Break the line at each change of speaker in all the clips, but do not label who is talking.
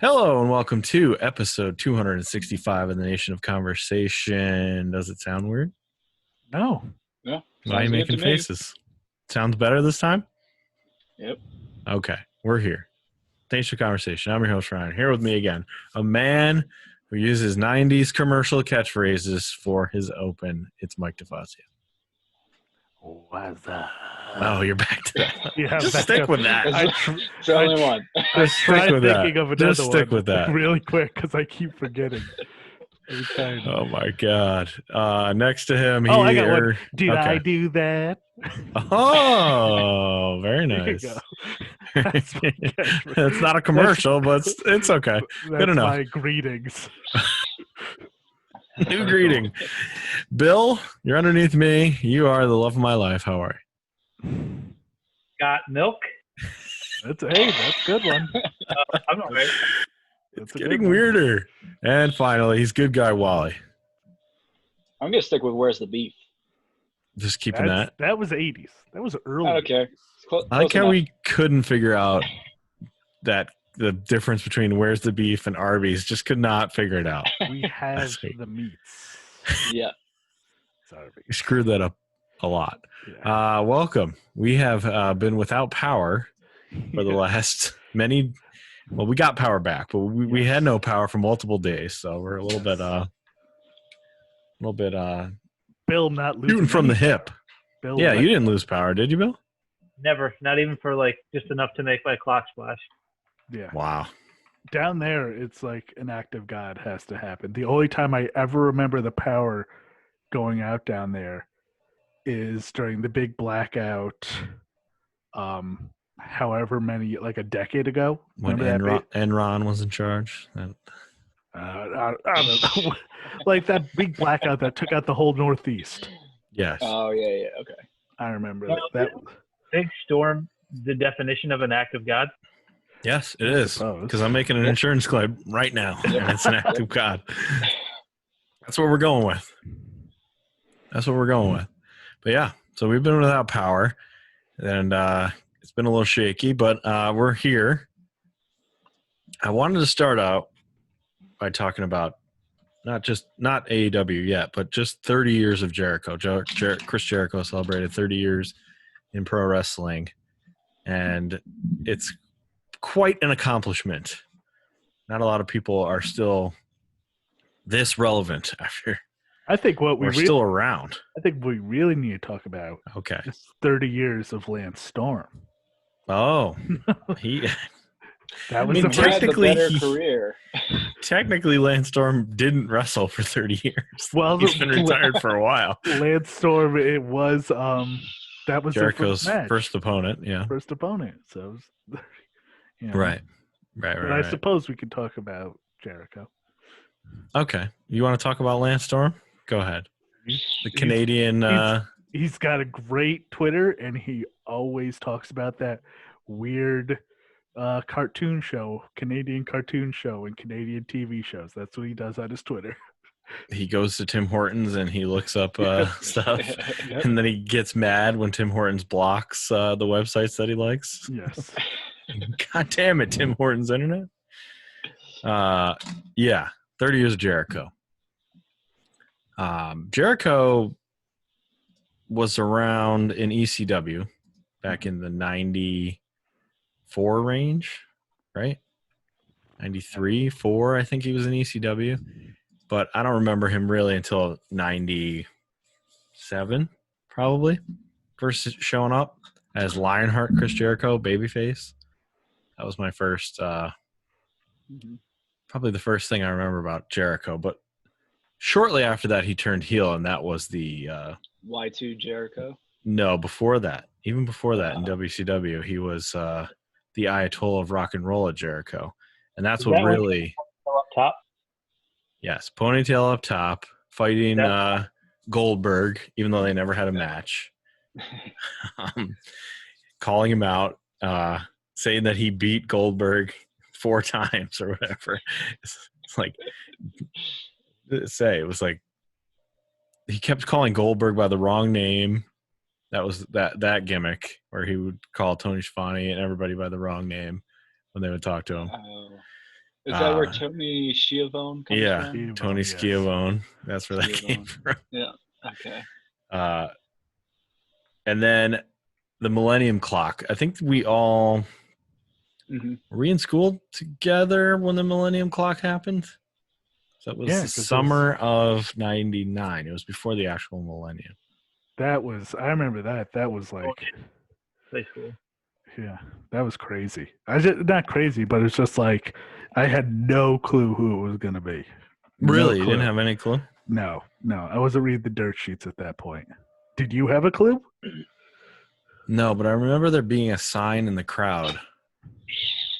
Hello and welcome to episode 265 of the Nation of Conversation. Does it sound weird?
No.
Yeah.
Why are you making faces? Sounds better this time?
Yep.
Okay, we're here. Nation of Conversation. I'm your host, Ryan. Here with me again, a man who uses 90s commercial catchphrases for his open. It's Mike DeFazio.
Wazzzzup.
Oh, you're back to that.
Yeah,
Just stick with that.
It's the only one.
Just stick with that.
Thinking of another
Just stick
one
with that.
really quick because I keep forgetting.
Oh my God! Next to him,
I got one. Did
okay.
I do that?
Oh, very
There you
nice.
go. That's my catchphrase.
It's not a commercial, but it's okay.
That's
enough.
my greetings.
New greeting. Bill, you're underneath me. You are the love of my life. How are you?
Got milk?
That's a good one.
I'm all right.
It's getting weirder. And finally, he's good guy Wally.
I'm gonna stick with where's the beef.
Just keeping that.
That was 80s. That was early.
I don't care.
I like how we couldn't figure out that the difference between where's the beef and Arby's. Just could not figure it out.
We have the meats.
Yeah.
Sorry.
You screwed that up a lot.
Yeah.
Welcome. We have been without power for the last many. Well, we got power back, but we had no power for multiple days, so we're a little bit
Bill not losing
shooting from the
any
hip.
power. Bill,
Yeah, you didn't lose power, did you, Bill?
Never. Not even for just enough to make my clock splash.
Yeah.
Wow.
Down there, it's like an act of God has to happen. The only time I ever remember the power going out down there is during the big blackout. However many, like a decade ago.
When Enron was in charge.
I don't know. Like that big blackout that took out the whole Northeast.
Yes.
Oh yeah. Okay.
I remember
Well,
that.
Big storm, the definition of an act of God?
Yes, it is.
suppose.
Because I'm making an insurance claim right now, and it's an act of God. That's what we're going with. But yeah, so we've been without power, and it's been a little shaky, but we're here. I wanted to start out by talking about not AEW yet, but just 30 years of Jericho. Chris Jericho celebrated 30 years in pro wrestling, and it's quite an accomplishment. Not a lot of people are still this relevant after.
I think
we're still around.
I think we really need to talk about
Okay.
is 30 years of Lance Storm.
Oh,
That was
the
Technically, career.
Technically, Lance Storm didn't wrestle for 30 years.
Well,
He's been retired for a while.
Lance Storm, it was that was
Jericho's
their
first opponent. Yeah.
first opponent. So, it was,
Right.
But I suppose we could talk about Jericho.
Okay. You want to talk about Lance Storm? Go ahead. The Canadian.
He's got a great Twitter, and he always talks about that weird cartoon show, Canadian cartoon show, and Canadian TV shows. That's what he does on his Twitter.
He goes to Tim Hortons and he looks up stuff,
Yep.
and then he gets mad when Tim Hortons blocks the websites that he likes.
Yes.
God damn it, Tim Hortons Internet. Yeah, 30 years of Jericho. Jericho was around in ECW back in the 94 range, right? 93, 4, I think he was in ECW. But I don't remember him really until 97, probably. First showing up as Lionheart Chris Jericho, babyface. That was my first, probably the first thing I remember about Jericho. But shortly after that, he turned heel, and that was the
Y2 Jericho.
No, before that. Even before that in WCW, he was the Ayatollah of Rock and Roll at Jericho. And that's what really...
Up top?
Yes, ponytail up top, fighting Goldberg, even though they never had a match. Calling him out, saying that he beat Goldberg 4 times or whatever. It's like... it was like he kept calling Goldberg by the wrong name. That was that gimmick where he would call Tony Schiavone and everybody by the wrong name when they would talk to him.
Is that where
Uh,
Tony Schiavone comes
Yeah,
from?
Schiavone,
Tony
yes.
Schiavone. That's where that came
Schiavone.
from.
Yeah. Okay.
And then the Millennium Clock. I think we all
hmm
were we in school together when the Millennium Clock happened. So that was
Yeah,
the
'cause
summer of '99. It was before the actual millennium.
I remember that. That was like,
High school.
yeah, that was crazy. Not crazy, but it's just like, I had no clue who it was going to be. No
Really, you didn't
clue.
have any clue?
No. I wasn't reading the dirt sheets at that point. Did you have a clue?
No, but I remember there being a sign in the crowd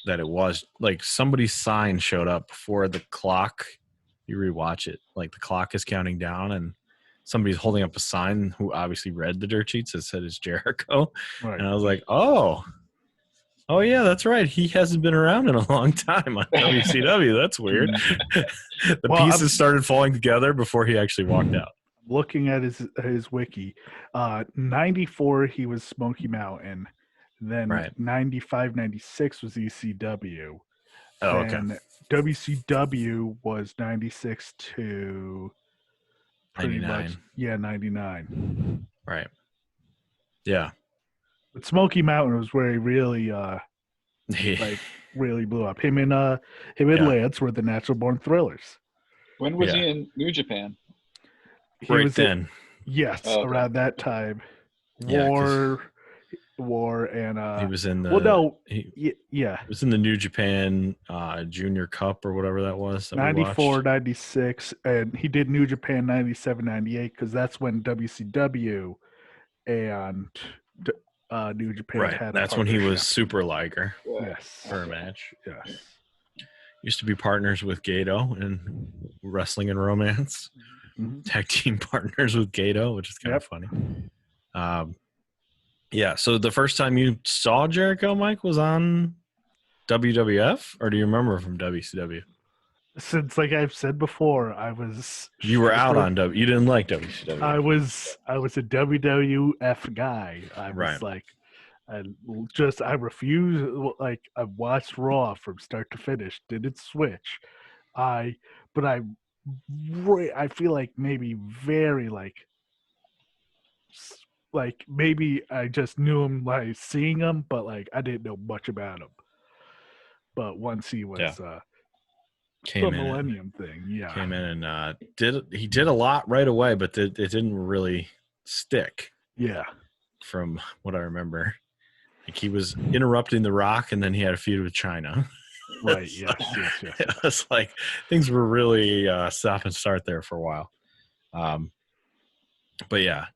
that it was like somebody's sign showed up before the clock. You rewatch it, like the clock is counting down, and somebody's holding up a sign who obviously read the dirt sheets that said it's Jericho.
Right.
And I was like, oh yeah, that's right. He hasn't been around in a long time on WCW. That's weird. The
Well,
pieces started falling together before he actually walked out.
Looking at his wiki, 94 he was Smoky Mountain, then
Right.
95, 96 was ECW.
Oh, okay.
Then WCW was 96 to pretty
99.
much 99.
Right. Yeah.
But Smoky Mountain was where he really really blew up. Him and
Yeah.
Lance were the Natural Born Thrillers.
When was
Yeah.
he in New Japan?
He
right
was
then.
yes,
Oh, okay.
Around that time.
Yeah, 'cause
War and
he was in the
well, no,
he
yeah.
was in the New Japan Junior Cup or whatever that was. That we
94,
watched.
96, and he did New Japan 97, 98 because that's when WCW and New Japan
Right.
had a
That's when he was
partnership.
Super Liger
Yes.
for a match.
Yes.
Used to be partners with Gato in Wrestling and Romance.
Mhm.
Tag team partners with Gato, which is kind of funny. Yeah. So the first time you saw Jericho, Mike, was on WWF, or do you remember from WCW?
Since, like I've said before,
You were out on W. You didn't like WCW.
I was a WWF guy. I was
Right.
like, I refuse. Like, I watched Raw from start to finish. Didn't switch. I feel like maybe very like maybe I just knew him like seeing him, but like I didn't know much about him. But once he was the
Came in
Millennium thing,
Came in and did a lot right away, but it didn't really stick.
Yeah.
From what I remember, like he was interrupting The Rock, and then he had a feud with China.
Right.
So
Yes.
It was like things were really stop and start there for a while. But yeah,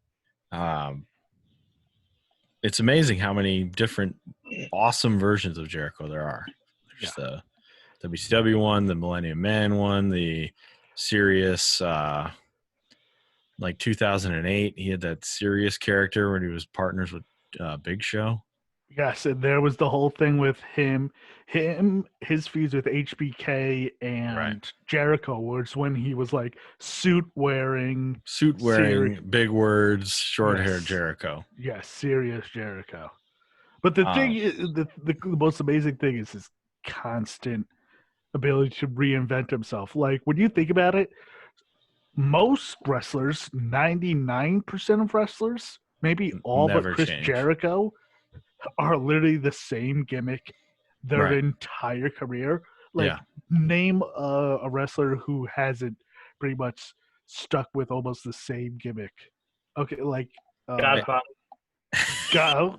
it's amazing how many different awesome versions of Jericho there are. There's the WCW one, the Millennium Man one, the Sirius, like 2008. He had that Sirius character when he was partners with Big Show.
Yes, and there was the whole thing with his feuds with HBK and Jericho, was when he was like suit wearing,
big words, short hair Jericho.
Yes, serious Jericho. But the thing is, the most amazing thing is his constant ability to reinvent himself. Like when you think about it, most wrestlers, 99% of wrestlers, maybe all
Never
but Chris
change.
Jericho, are literally the same gimmick their entire career. Like, name a wrestler who hasn't pretty much stuck with almost the same gimmick. Okay, like
Godfather.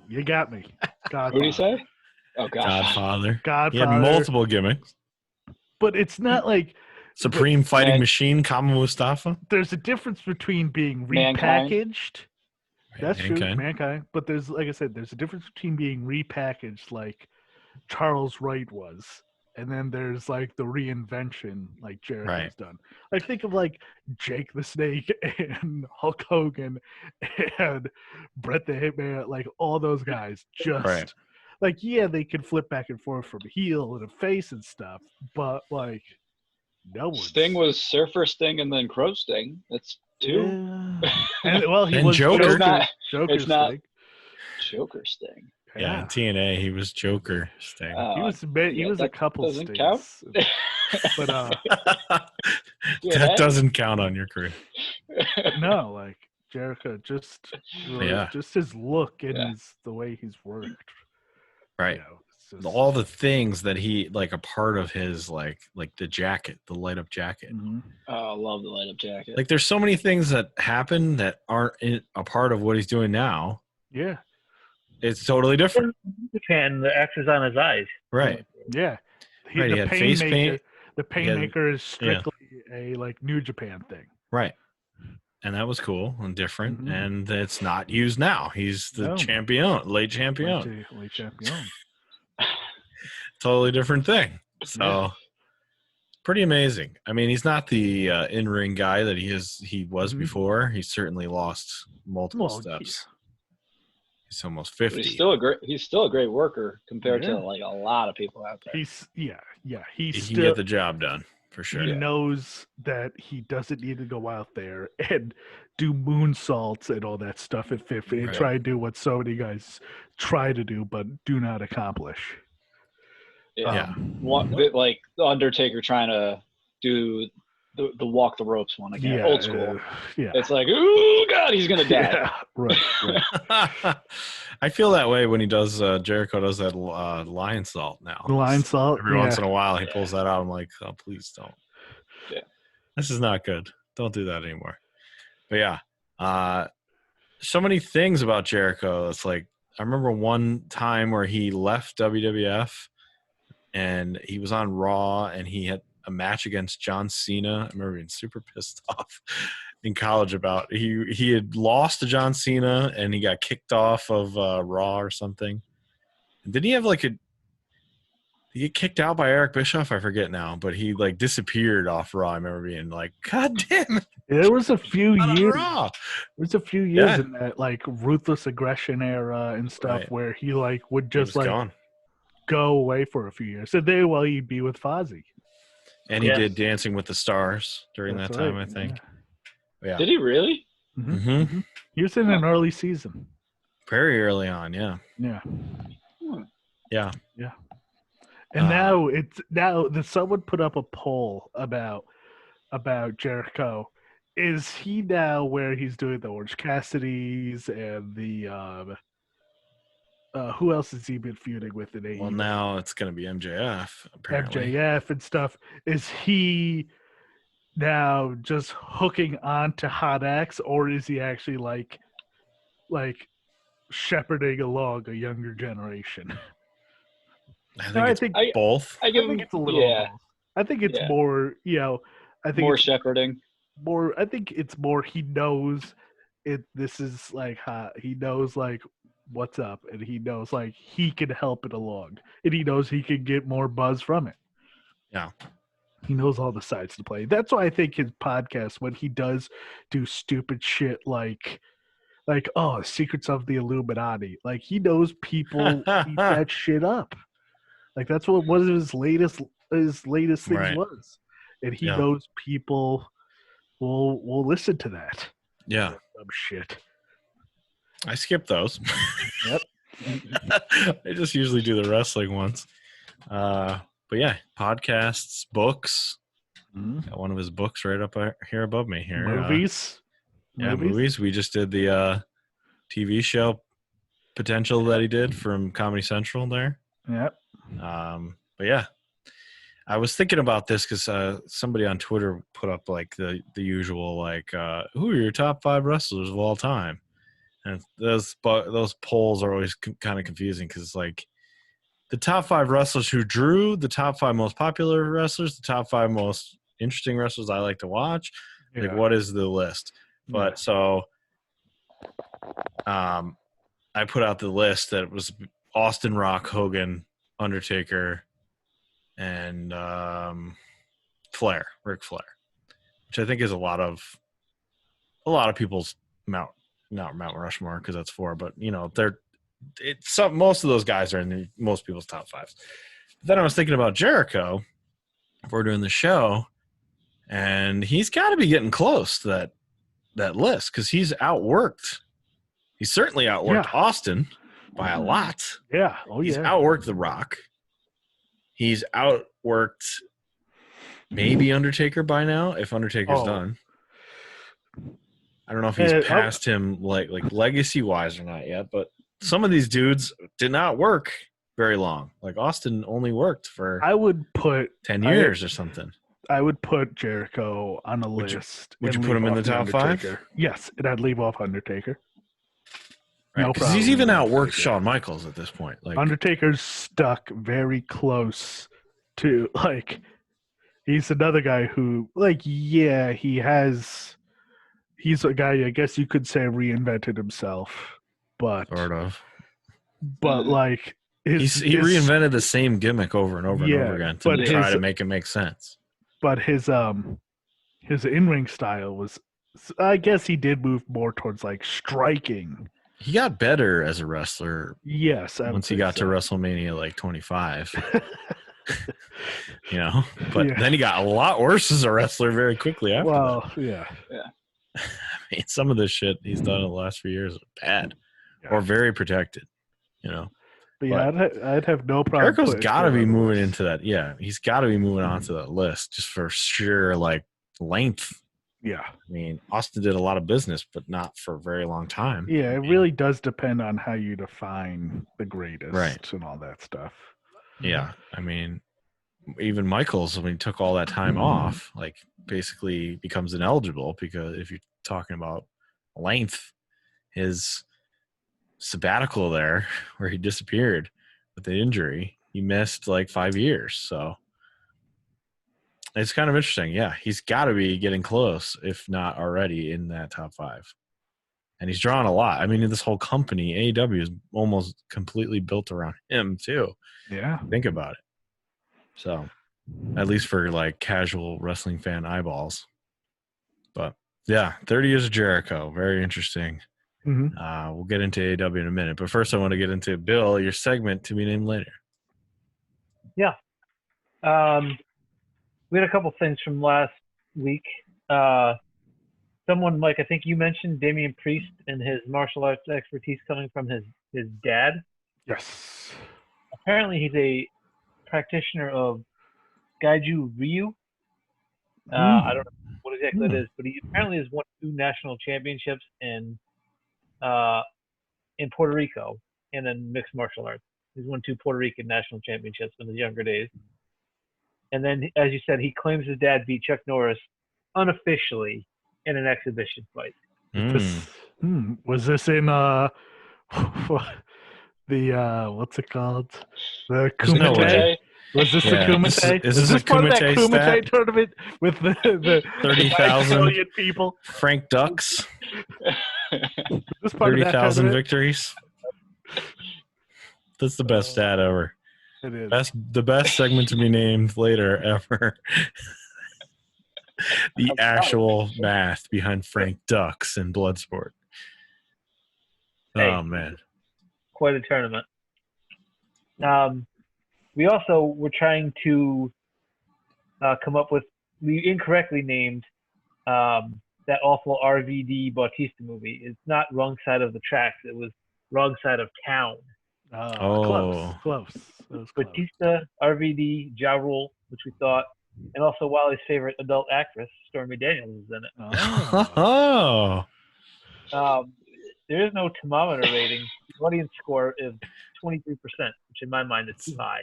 You got me. Godfather.
What did he say? Oh,
Godfather.
Godfather.
He had multiple gimmicks.
But it's not like
Supreme Fighting Machine, Kama Mustafa.
There's a difference between being
Mankind.
repackaged. That's true,
Mankind.
Mankind. But there's, like I said, there's a difference between being repackaged like Charles Wright was, and then there's like the reinvention like Jericho's done. Like think of like Jake the Snake and Hulk Hogan and Bret the Hitman, like all those guys just like, yeah, they can flip back and forth from heel and a face and stuff, but like no one.
Sting was Surfer Sting and then Crow Sting. That's two.
And well, he
And
was
Joker.
It's not
Joker
it's not
Sting.
Joker Sting.
Yeah, in TNA, he was Joker Sting.
He was a
that
couple
doesn't
stings.
count.
But
That doesn't count on your career.
no, like Jericho, just his look and
Yeah.
the way he's worked.
Right.
You know, it's just,
All the things that he like a part of his like the jacket, the light up jacket.
Mhm.
Oh, I love the light up jacket.
Like there's so many things that happen that aren't a part of what he's doing now.
Yeah,
It's totally different.
Japan, the actors on his eyes.
Right.
yeah.
Right, he
The
had face paint.
The Painmaker is strictly a like New Japan thing.
Right. And that was cool and different.
Mhm.
And it's not used now. He's the
No.
champion, late champion.
Late champion.
Totally different thing. So
Yeah.
pretty amazing. I mean, he's not the in-ring guy that he was
Mhm.
before. He's certainly lost multiple
Well,
steps. He's almost
But
50.
he's still a great worker compared
Yeah.
to like a lot of people out there.
He
He can
still
get the job done for sure.
he knows that he doesn't need to go out there and do moonsaults and all that stuff at 50 and
Right.
try to do what so many guys try to do but do not accomplish.
Yeah.
Like the Undertaker trying to do the walk the ropes one again, old school.
Yeah.
It's like, ooh, God, he's gonna die.
Yeah. Right.
I feel that way when he does Jericho does that lion salt now.
Lion salt.
Every
Yeah.
once in a while he pulls that out. I'm like, oh, please don't.
Yeah.
This is not good. Don't do that anymore. But yeah. So many things about Jericho. It's like I remember one time where he left WWF and he was on Raw and he had a match against John Cena. I remember being super pissed off in college about he had lost to John Cena and he got kicked off of Raw or something. And did he have like he get kicked out by Eric Bischoff? I forget now, but he like disappeared off Raw. I remember being like, God damn it.
There was a few
Not on
years.
Raw.
There's a few years
Yeah.
in that like ruthless aggression era and stuff
Right.
where he like would
He
just
was
like
gone.
go away for a few years. So then while he'd be with Fozzy.
And he
Yes.
did Dancing with the Stars during
That's
that time,
right,
I think. Yeah.
Did he really?
Mhm.
Mm-hmm.
He was in an early season.
Very early on, yeah.
Yeah.
Hmm.
Yeah.
And
Uh,
now that someone put up a poll about Jericho. Is he now where he's doing the Orange Cassidy's and the who else has he been feuding with in AEW?
Well, now it's going to be MJF, apparently.
MJF and stuff. Is he now just hooking on to Hot X, or is he actually like shepherding along a younger generation?
I think it's both.
I give
I think
him,
it's a little.
yeah,
Of both. I think it's
Yeah.
more. I think
more
it's
shepherding.
more. I think it's more. He knows it. This is like hot. He knows like what's up, and he knows like he can help it along, and he knows he can get more buzz from it.
Yeah.
He knows all the sides to play. That's why I think his podcast, when he does do stupid shit like Secrets of the Illuminati, like he knows people eat that shit up. Like that's what one of his latest things
Right.
was, and he
Yeah.
knows people will listen to that.
Yeah.
Dumb shit.
I skip those.
Yep.
I just usually do the wrestling ones. But yeah, podcasts, books. Got one of his books right up here above me here.
Movies.
Yeah, movies. We just did the TV show Potential that he did from Comedy Central there.
Yep.
But yeah, I was thinking about this because somebody on Twitter put up like the usual like who are your top 5 wrestlers of all time, and those polls are always kind of confusing because like the top 5 wrestlers who drew, the top 5 most popular wrestlers, the top 5 most interesting wrestlers I like to watch. Like what is the list? But so I put out the list that was Austin, Rock, Hogan, Undertaker, and Ric Flair, which I think is a lot of people's not Mount Rushmore because that's 4, but you know most of those guys are in most people's top 5s. But then I was thinking about Jericho before doing the show, and he's got to be getting close to that list because he's outworked. He's certainly outworked Austin. by a lot.
Yeah. Oh,
He's
yeah.
outworked The Rock. He's outworked maybe Undertaker by now, if Undertaker's
Oh.
done. I don't know if he's
oh.
passed him like legacy-wise or not yet, but some of these dudes did not work very long. Like Austin only worked for
I would put
10 years or something.
I would put Jericho on a
Would you-
list.
would
and
you put him
leave
in the
off
top five?
Undertaker. Yes, and I'd leave off Undertaker.
Right,
No
because he's
problem
even
with
outworked
Undertaker.
Shawn Michaels at this point. Like
Undertaker's stuck very close to like. He's another guy who, like, yeah, he's a guy. I guess you could say reinvented himself, but
sort of.
like
He reinvented the same gimmick over and over and over again to
but
try
his-
to make it make sense.
But his in-ring style was, I guess he did move more towards like striking.
He got better as a wrestler
Yes, I would
once he
say
got
so.
to WrestleMania like 25. But
Yeah.
then he got a lot worse as a wrestler very quickly after that.
Well, yeah.
I mean, some of this shit he's done in the last few years is bad
Yeah.
or very protected.
But yeah, I'd have no problem.
Jericho's
putting
got to
him
be
on the
moving
list.
into that. Yeah, he's got to be moving on to that list just for sheer like length.
Yeah,
I mean, Austin did a lot of business, but not for a very long time.
yeah. It really does depend on how you define the greatest,
Right.
and all that stuff.
Yeah, I mean, even Michaels, when he took all that time off, like basically becomes ineligible because if you're talking about length, his sabbatical there where he disappeared with the injury, he missed like 5 years. So it's kind of interesting. Yeah, he's got to be getting close, if not already in that top 5. And he's drawn a lot. I mean, this whole company, AEW, is almost completely built around him too.
Yeah,
Think about it. So, at least for like casual wrestling fan eyeballs. But yeah, 30 Years of Jericho, very interesting.
Mhm.
We'll get into AEW in a minute, but first I want to get into Bill, your segment to be named later.
We had a couple things from last week. Someone, Mike, I think you mentioned Damian Priest and his martial arts expertise coming from his dad.
yes.
Apparently, he's a practitioner of Gaiju Ryu. I don't know what exactly it is, but he apparently has won 2 national championships in Puerto Rico and in mixed martial arts. He's won 2 Puerto Rican national championships in his younger days. And then, as you said, he claims his dad beat Chuck Norris unofficially in an exhibition fight.
Was this in the what's it called? The
There's no
Kumite?
way.
Was this
Yeah,
the Kumite?
is this a
part of that
Kumite
Kumite
stat?
tournament with the
30,000
million people?
Frank Ducks,
This part of that
30,000
tournament?
victories. That's the best stat ever.
It is.
The best segment to be named later ever. The actual math behind Frank Ducks and Bloodsport.
Hey.
Oh man.
Quite a tournament. We also were trying to come up with, we incorrectly named that awful RVD Bautista movie. It's not Wrong Side of the Tracks. It was Wrong Side of Town.
Close. That was close.
Bautista, RVD, Ja Rule, which we thought, and also Wally's favorite adult actress, Stormy Daniels, is in it.
Oh.
There is no thermometer rating. The audience score is 23%, which in my mind is too high.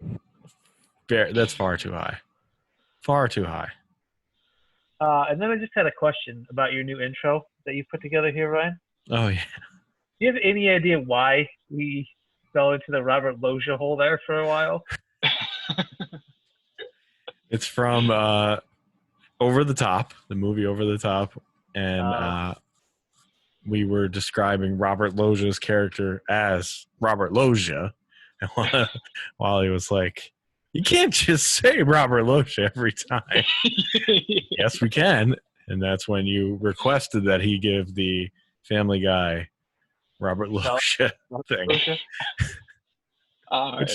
That's far too high. Far too high.
And then I just had a question about your new intro that you put together here, Ryan.
Oh yeah.
Do you have any idea why we fell into the Robert Loggia hole there for a while?
It's from Over the Top, the movie Over the Top, and we were describing Robert Loggia's character as Robert Loggia, and Wally was like, "You can't just say Robert Loggia every time." Yes, we can, and that's when you requested that he give the Family Guy Robert Loggia thing.
Loggia?
All right,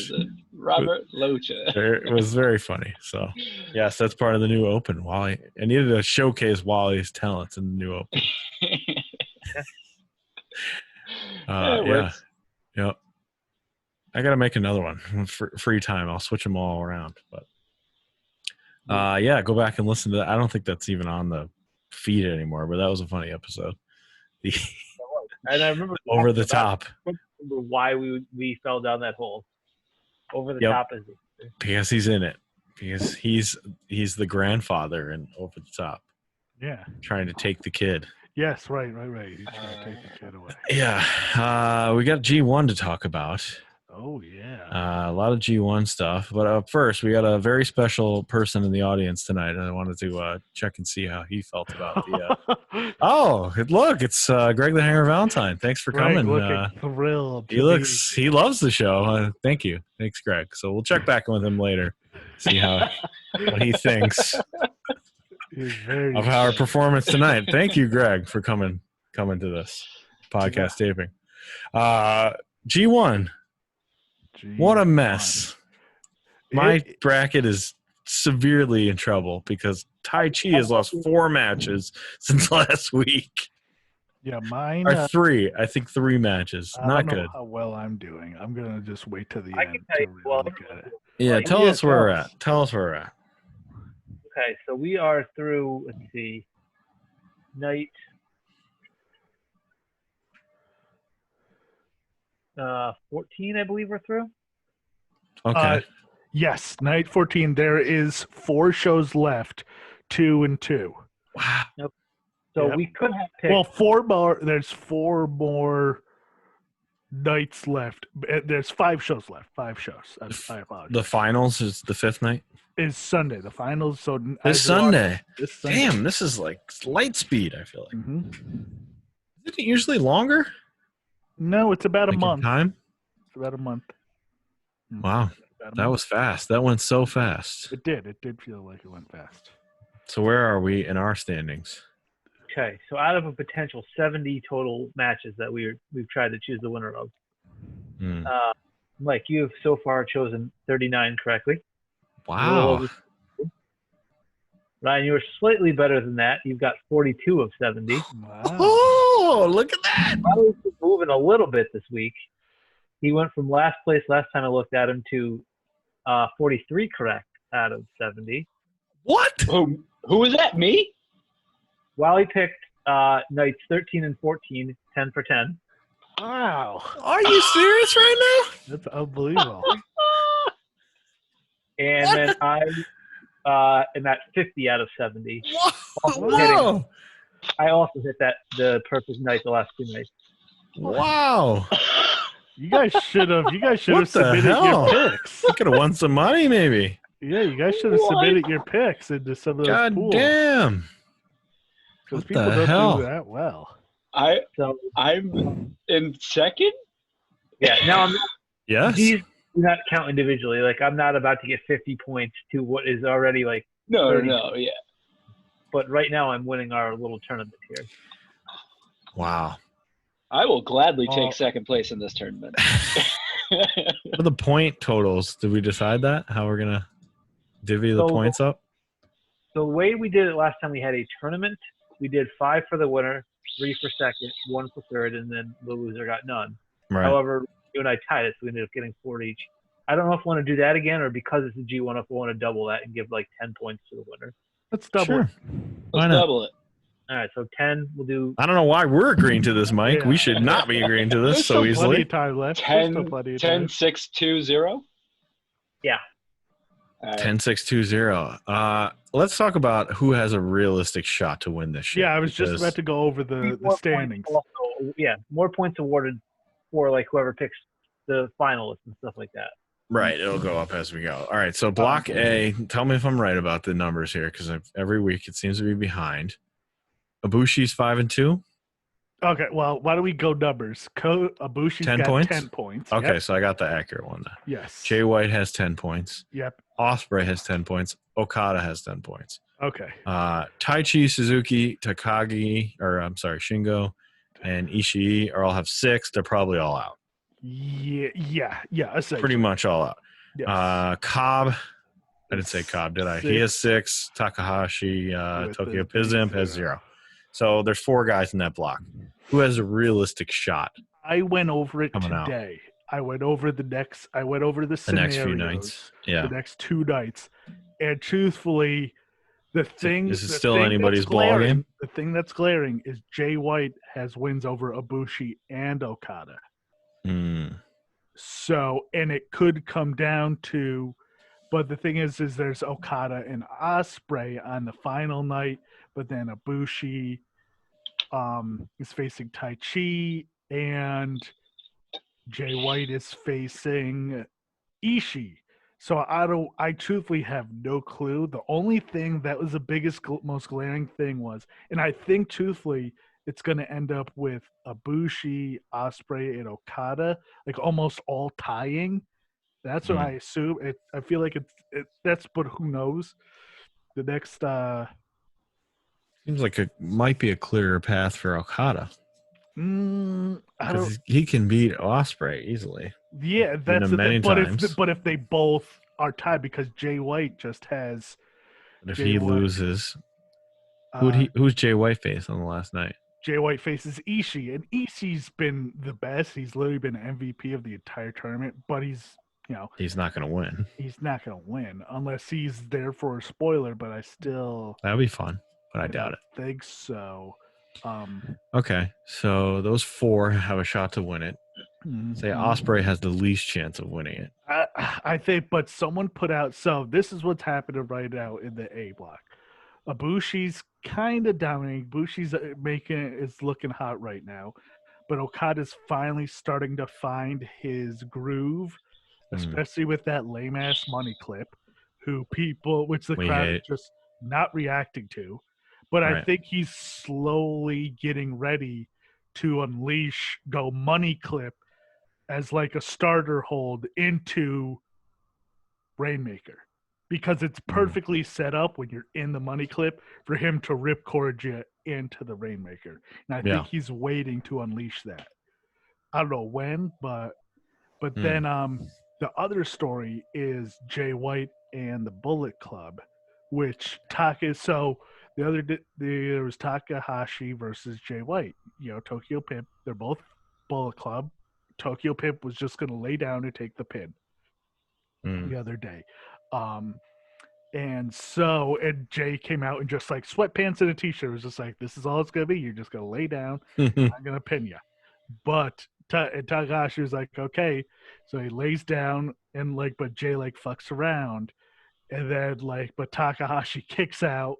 Robert Loggia.
It was very funny. So, yes, that's part of the new open. Wally, I needed to showcase Wally's talents in the new open.
Yeah, it works.
Yep. I got to make another one for free time. I'll switch them all around. But yeah, go back and listen to that. I don't think that's even on the feed anymore, but that was a funny episode. The
And I remember
over the
talking about-
top.
I remember why we fell down that hole. Over the
Yep.
top is
Because he's in it. Because he's the grandfather and over the top,
Yeah.
trying to take the kid.
Yes. Right. He's trying to take the kid away.
Yeah. We got G1 to talk about.
Oh yeah.
A lot of G1 stuff. But first, we got a very special person in the audience tonight. I wanted to check and see how he felt about the. Oh, look! It's Greg the Hanger Valentine. Thanks for
Greg
coming.
looking thrilled.
He loves the show. Thank you. Thanks, Greg. So we'll check back with him later. See what he thinks
He's very
of our performance tonight. Thank you, Greg, for coming to this podcast taping. G1. What a mess. My bracket is severely in trouble because Tai Chi has lost 4 matches since last week.
Yeah, mine.
Or 3. I think 3 matches.
I
Not
don't know
good.
how well I'm doing. I'm gonna just wait till the
I
end
can tell
to
you,
really
well,
look at it.
Yeah,
Like,
tell
yeah,
us where we're
tell us.
at. Tell us where we're at.
okay. So we are through. Let's see. Night. 14, I believe we're through.
Okay.
Yes, night 14. There is 4 shows left, 2 and 2.
Wow.
So
Yep.
we could have picked.
Well, 4 more. There's 4 more nights left. There's 5 shows left. 5 shows. I apologize.
The finals is the 5th night.
Is Sunday the finals? So
This
as you're
Sunday.
watching- This Sunday.
Damn, this is like light speed, I feel like.
Mhm.
Isn't it usually longer?
No, it's about a
Like in
month.
time?
It's about a month.
Wow.
About a
That
month.
was fast. That went so fast.
It did. It did feel like it went fast.
So where are we in our standings?
Okay, so out of a potential 70 total matches that we've tried to choose the winner of,
Hmm.
Mike, you have so far chosen 39 correctly.
Wow.
Ryan, you were slightly better than that. You've got 42 of 70.
Wow.
Oh, look at that.
Wally's been moving a little bit this week. He went from last place last time I looked at him to 43 correct out of 70.
What?
Who was that? Me?
Wally picked nights 13 and 14, 10 for 10.
Wow.
Are you serious right
That's unbelievable.
And
What?
then I am at 50 out of 70.
now?
Also
Whoa.
I also hit the perfect night the last 2 nights.
Wow.
You guys should have
What the
submitted
hell?
your picks.
You could have won some money, maybe.
Yeah, you guys should have submitted your picks into some of those
God
pools.
damn.
Because
What
people
the
don't
hell?
do that well.
So
I'm in second.
yeah, now I'm
Yes.
these do not count individually. Like I'm not about to get 50 points to what is already like.
No,
30.
yeah.
But right now I'm winning our little tournament here.
Wow.
I will gladly
Oh.
take second place in this tournament.
What are the point totals? Did we decide that? How we're going to divvy the
So-
points up?
The way we did it last time, we had a tournament. We did 5 for the winner, 3 for second, 1 for third, and then the loser got none.
Right.
However, you and I tied it, so we ended up getting 4 each. I don't know if I want to do that again, or because it's a G1, if I want to double that and give like 10 points to the winner.
Let's double
Sure.
it.
Why
Let's
not?
double it.
All right, so 10. We'll do.
I don't know why we're agreeing to this, Mike.
Yeah.
We should not be agreeing to this
There's
so
still plenty
easily.
of time left. There's still
10,
plenty of
10
time.
6 2 0.
Yeah.
All right.
10-6-2-0. Let's talk about who has a realistic shot to win this shit.
Yeah, I was just
because-
about to go over the
More
standings.
points also, yeah, more points awarded for like whoever picks the finalists and stuff like that.
Right, it'll go up as we go. All right, so block A. Tell me if I'm right about the numbers here, because every week it seems to be behind. Ibushi's 5-2.
Okay, well, why don't we go numbers? Ibushi's
10
got
points?
10 points.
Okay,
Yep.
so I got the accurate one. Now.
Yes.
Jay White has 10 points.
Yep.
Ospreay has 10 points. Okada has 10 points.
Okay.
Taichi, Suzuki, Takagi, or I'm sorry, Shingo, and Ishii all have 6. They're probably all out.
Yeah. Essentially.
Pretty much all out.
Yes.
Cobb, I didn't say Cobb, did I? He has 6. Takahashi,
With
Tokyo
the
Pizimp has 0. So there's 4 guys in that block. Who has a realistic shot?
I went over it
Coming out.
today. I went over the
The
scenarios,
next few nights. Yeah.
the next 2 nights, and truthfully, the thing
Is it
the
still
thing
anybody's
that's
ball
glaring,
game?
the thing that's glaring is Jay White has wins over Ibushi and Okada.
Hmm.
So, and it could come down to, but the thing is there's Okada and Ospreay on the final night, but then Ibushi is facing Tai Chi, and Jay White is facing Ishii. So I truthfully have no clue. The only thing that was the most glaring thing was, and I think truthfully, it's going to end up with Ibushi, Osprey, and Okada, like almost all tying. That's what I assume. I feel like that's, but who knows? The next,
Seems like it might be a clearer path for Okada
I don't.
because he can beat Osprey easily.
Yeah,
Beaten
that's
him
the
many
thing.
times.
But if they both are tied, because Jay White just has
But if
Jay
he
White,
loses, who's Jay White face on the last night?
Jay White faces Ishii, and Ishii's been the best. He's literally been MVP of the entire tournament, but he's
He's not going to win.
he's not going to win unless he's there for a spoiler. But I still
That'd be fun, but I doubt
don't
it.
think so.
Okay, so those 4 have a shot to win it. Say Osprey has the least chance of winning it.
I think, but someone put out. So this is what's happening right now in the A block. Ibushi's kind of dominating. Ibushi's is looking hot right now, but Okada's finally starting to find his groove, especially with that lame ass money clip, which the
We
crowd is
hate.
just not reacting to. But I
Right.
think he's slowly getting ready to go money clip as like a starter hold into Rainmaker, because it's perfectly set up when you're in the money clip for him to rip Corja into the Rainmaker. And I think he's waiting to unleash that. I don't know when, but then the other story is Jay White and the Bullet Club, which there was Takahashi versus Jay White. Tokyo Pimp, they're both Bullet Club. Tokyo Pimp was just going to lay down and take the pin the other day. And Jay came out in just like sweatpants and a t-shirt. It was just like, this is all it's going to be. You're just going to lay down. I'm going to pin you. But Takahashi was like, okay. So he lays down but Jay fucks around. And then but Takahashi kicked out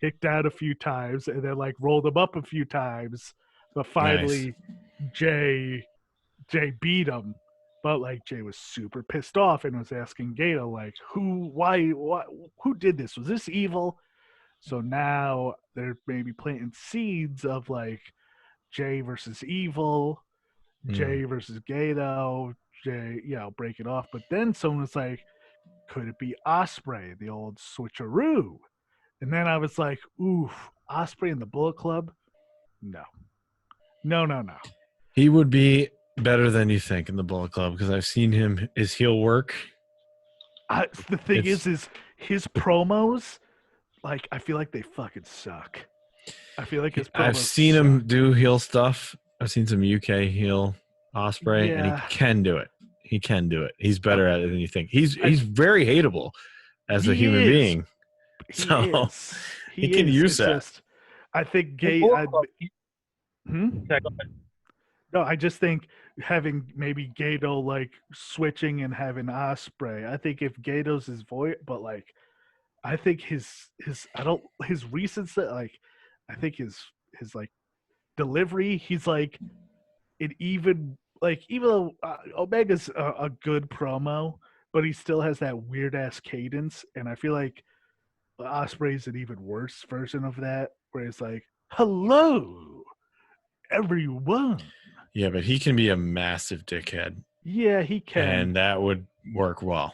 a few times and then rolled him up a few times. But finally Jay beat him. But Jay was super pissed off and was asking Gato who did this? Was this evil? So now they're maybe planting seeds of Jay versus evil, Jay versus Gato, Jay, break it off. But then someone was like, could it be Osprey, the old switcheroo? And then I was like, oof, Osprey and the Bullet Club? No.
He would be better than you think in the Bullet Club because I've seen his heel work.
The thing is his promos, I feel like they fucking suck. I feel like his promos
I've seen him do heel stuff. I've seen some UK heel Osprey, and he can do it. He can do it. He's better at it than you think. He's very hateable as a human being. He can use that.
I think No, I just think having maybe Gato switching and having Osprey. I think if Gato's his voice, but I think his recent I think his delivery. He's even though Omega's a good promo, but he still has that weird ass cadence, and I feel like Osprey's an even worse version of that, where it's hello, everyone.
Yeah, but he can be a massive dickhead.
Yeah, he can.
And that would work well.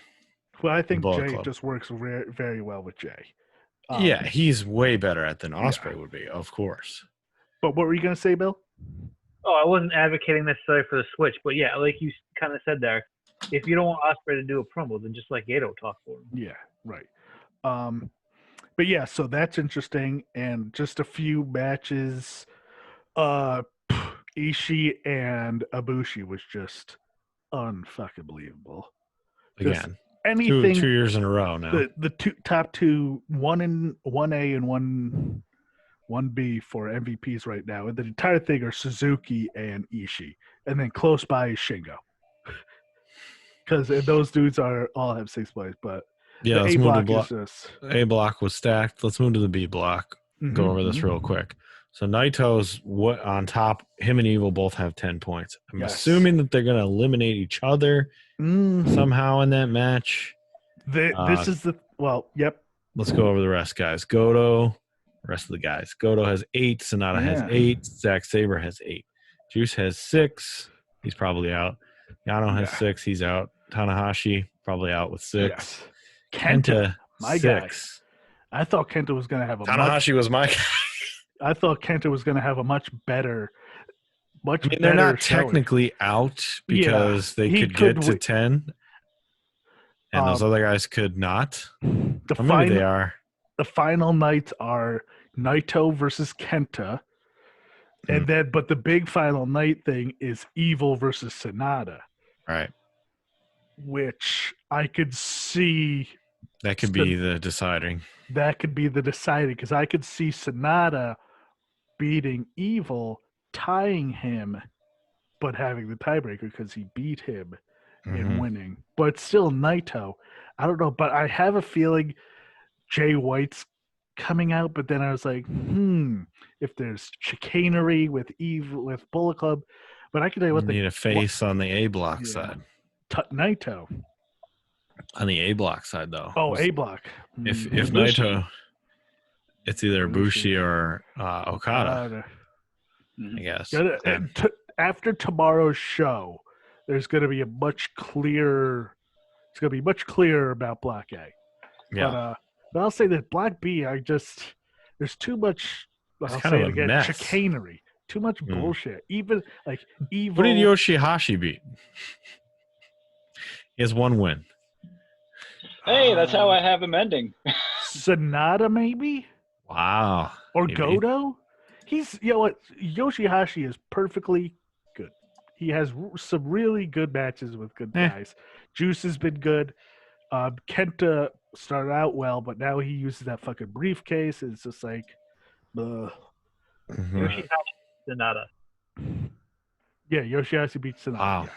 Well, I think Jay just works very well with Jay.
Yeah, he's way better at than Osprey would be, of course.
But what were you going to say, Bill?
Oh, I wasn't advocating necessarily for the switch, but yeah, like you kind of said there, if you don't want Osprey to do a promo, then just let Gato talk for him.
Yeah, right. But yeah, so that's interesting, and just a few matches. Ishii and Ibushi was just unfucking believable.
Again,
Anything.
2 years in a row now.
The top two, one A and one B for MVPs right now, and the entire thing are Suzuki and Ishii, and then close by is Shingo, because those dudes all have 6 plays, but
Yeah,
the
let's
A
move to
block
block.
is just
A block was stacked. Let's move to the B block. Go over this real quick. So Naito's on top. Him and Evil both have 10 points. I'm
Yes.
assuming that they're going to eliminate each other somehow in that match.
This is yep.
Let's go over the rest, guys. Goto, rest of the guys. Goto has 8. Sonata has 8. Zack Sabre has 8. Juice has 6. He's probably out. Yano has 6. He's out. Tanahashi probably out with 6.
Yes.
Kenta
my
6.
guy. I thought Kenta was going to have a
Tanahashi was my guy.
I thought Kenta was going to have a much better.
I mean, they're not technically out because they could get to 10, and those other guys could not. Or maybe they are.
The final nights are Naito versus Kenta, and then but the big final night thing is Evil versus Sonata,
right?
Which I could see.
That could be the deciding.
That could be the deciding because I could see Sonata beating Evil, tying him, but having the tiebreaker because he beat him in winning. But still, Naito, I don't know, but I have a feeling Jay White's coming out. But then I was like, if there's chicanery with Evil, with Bullet Club, but I can tell you what,
need a face on the A block side.
Naito
on the A block side, though.
Oh, A block.
If Naito, it's either Bushi or Okada. I guess.
After tomorrow's show, there's going to be a much clearer. It's going to be much clearer about Block A.
Yeah.
But I'll say that Block B, there's too much. I'll say it again, chicanery. Too much bullshit. Even like Evil.
What did Yoshihashi beat? He has 1 win.
Hey, that's how I have him ending.
Sonata, maybe?
Wow.
Or maybe. Goto? He's, you know what? Yoshihashi is perfectly good. He has some really good matches with good guys. Juice has been good. Kenta started out well, but now he uses that fucking briefcase. It's just like,
Yoshihashi Sonata.
Yeah, Yoshihashi beats Sonata.
Wow.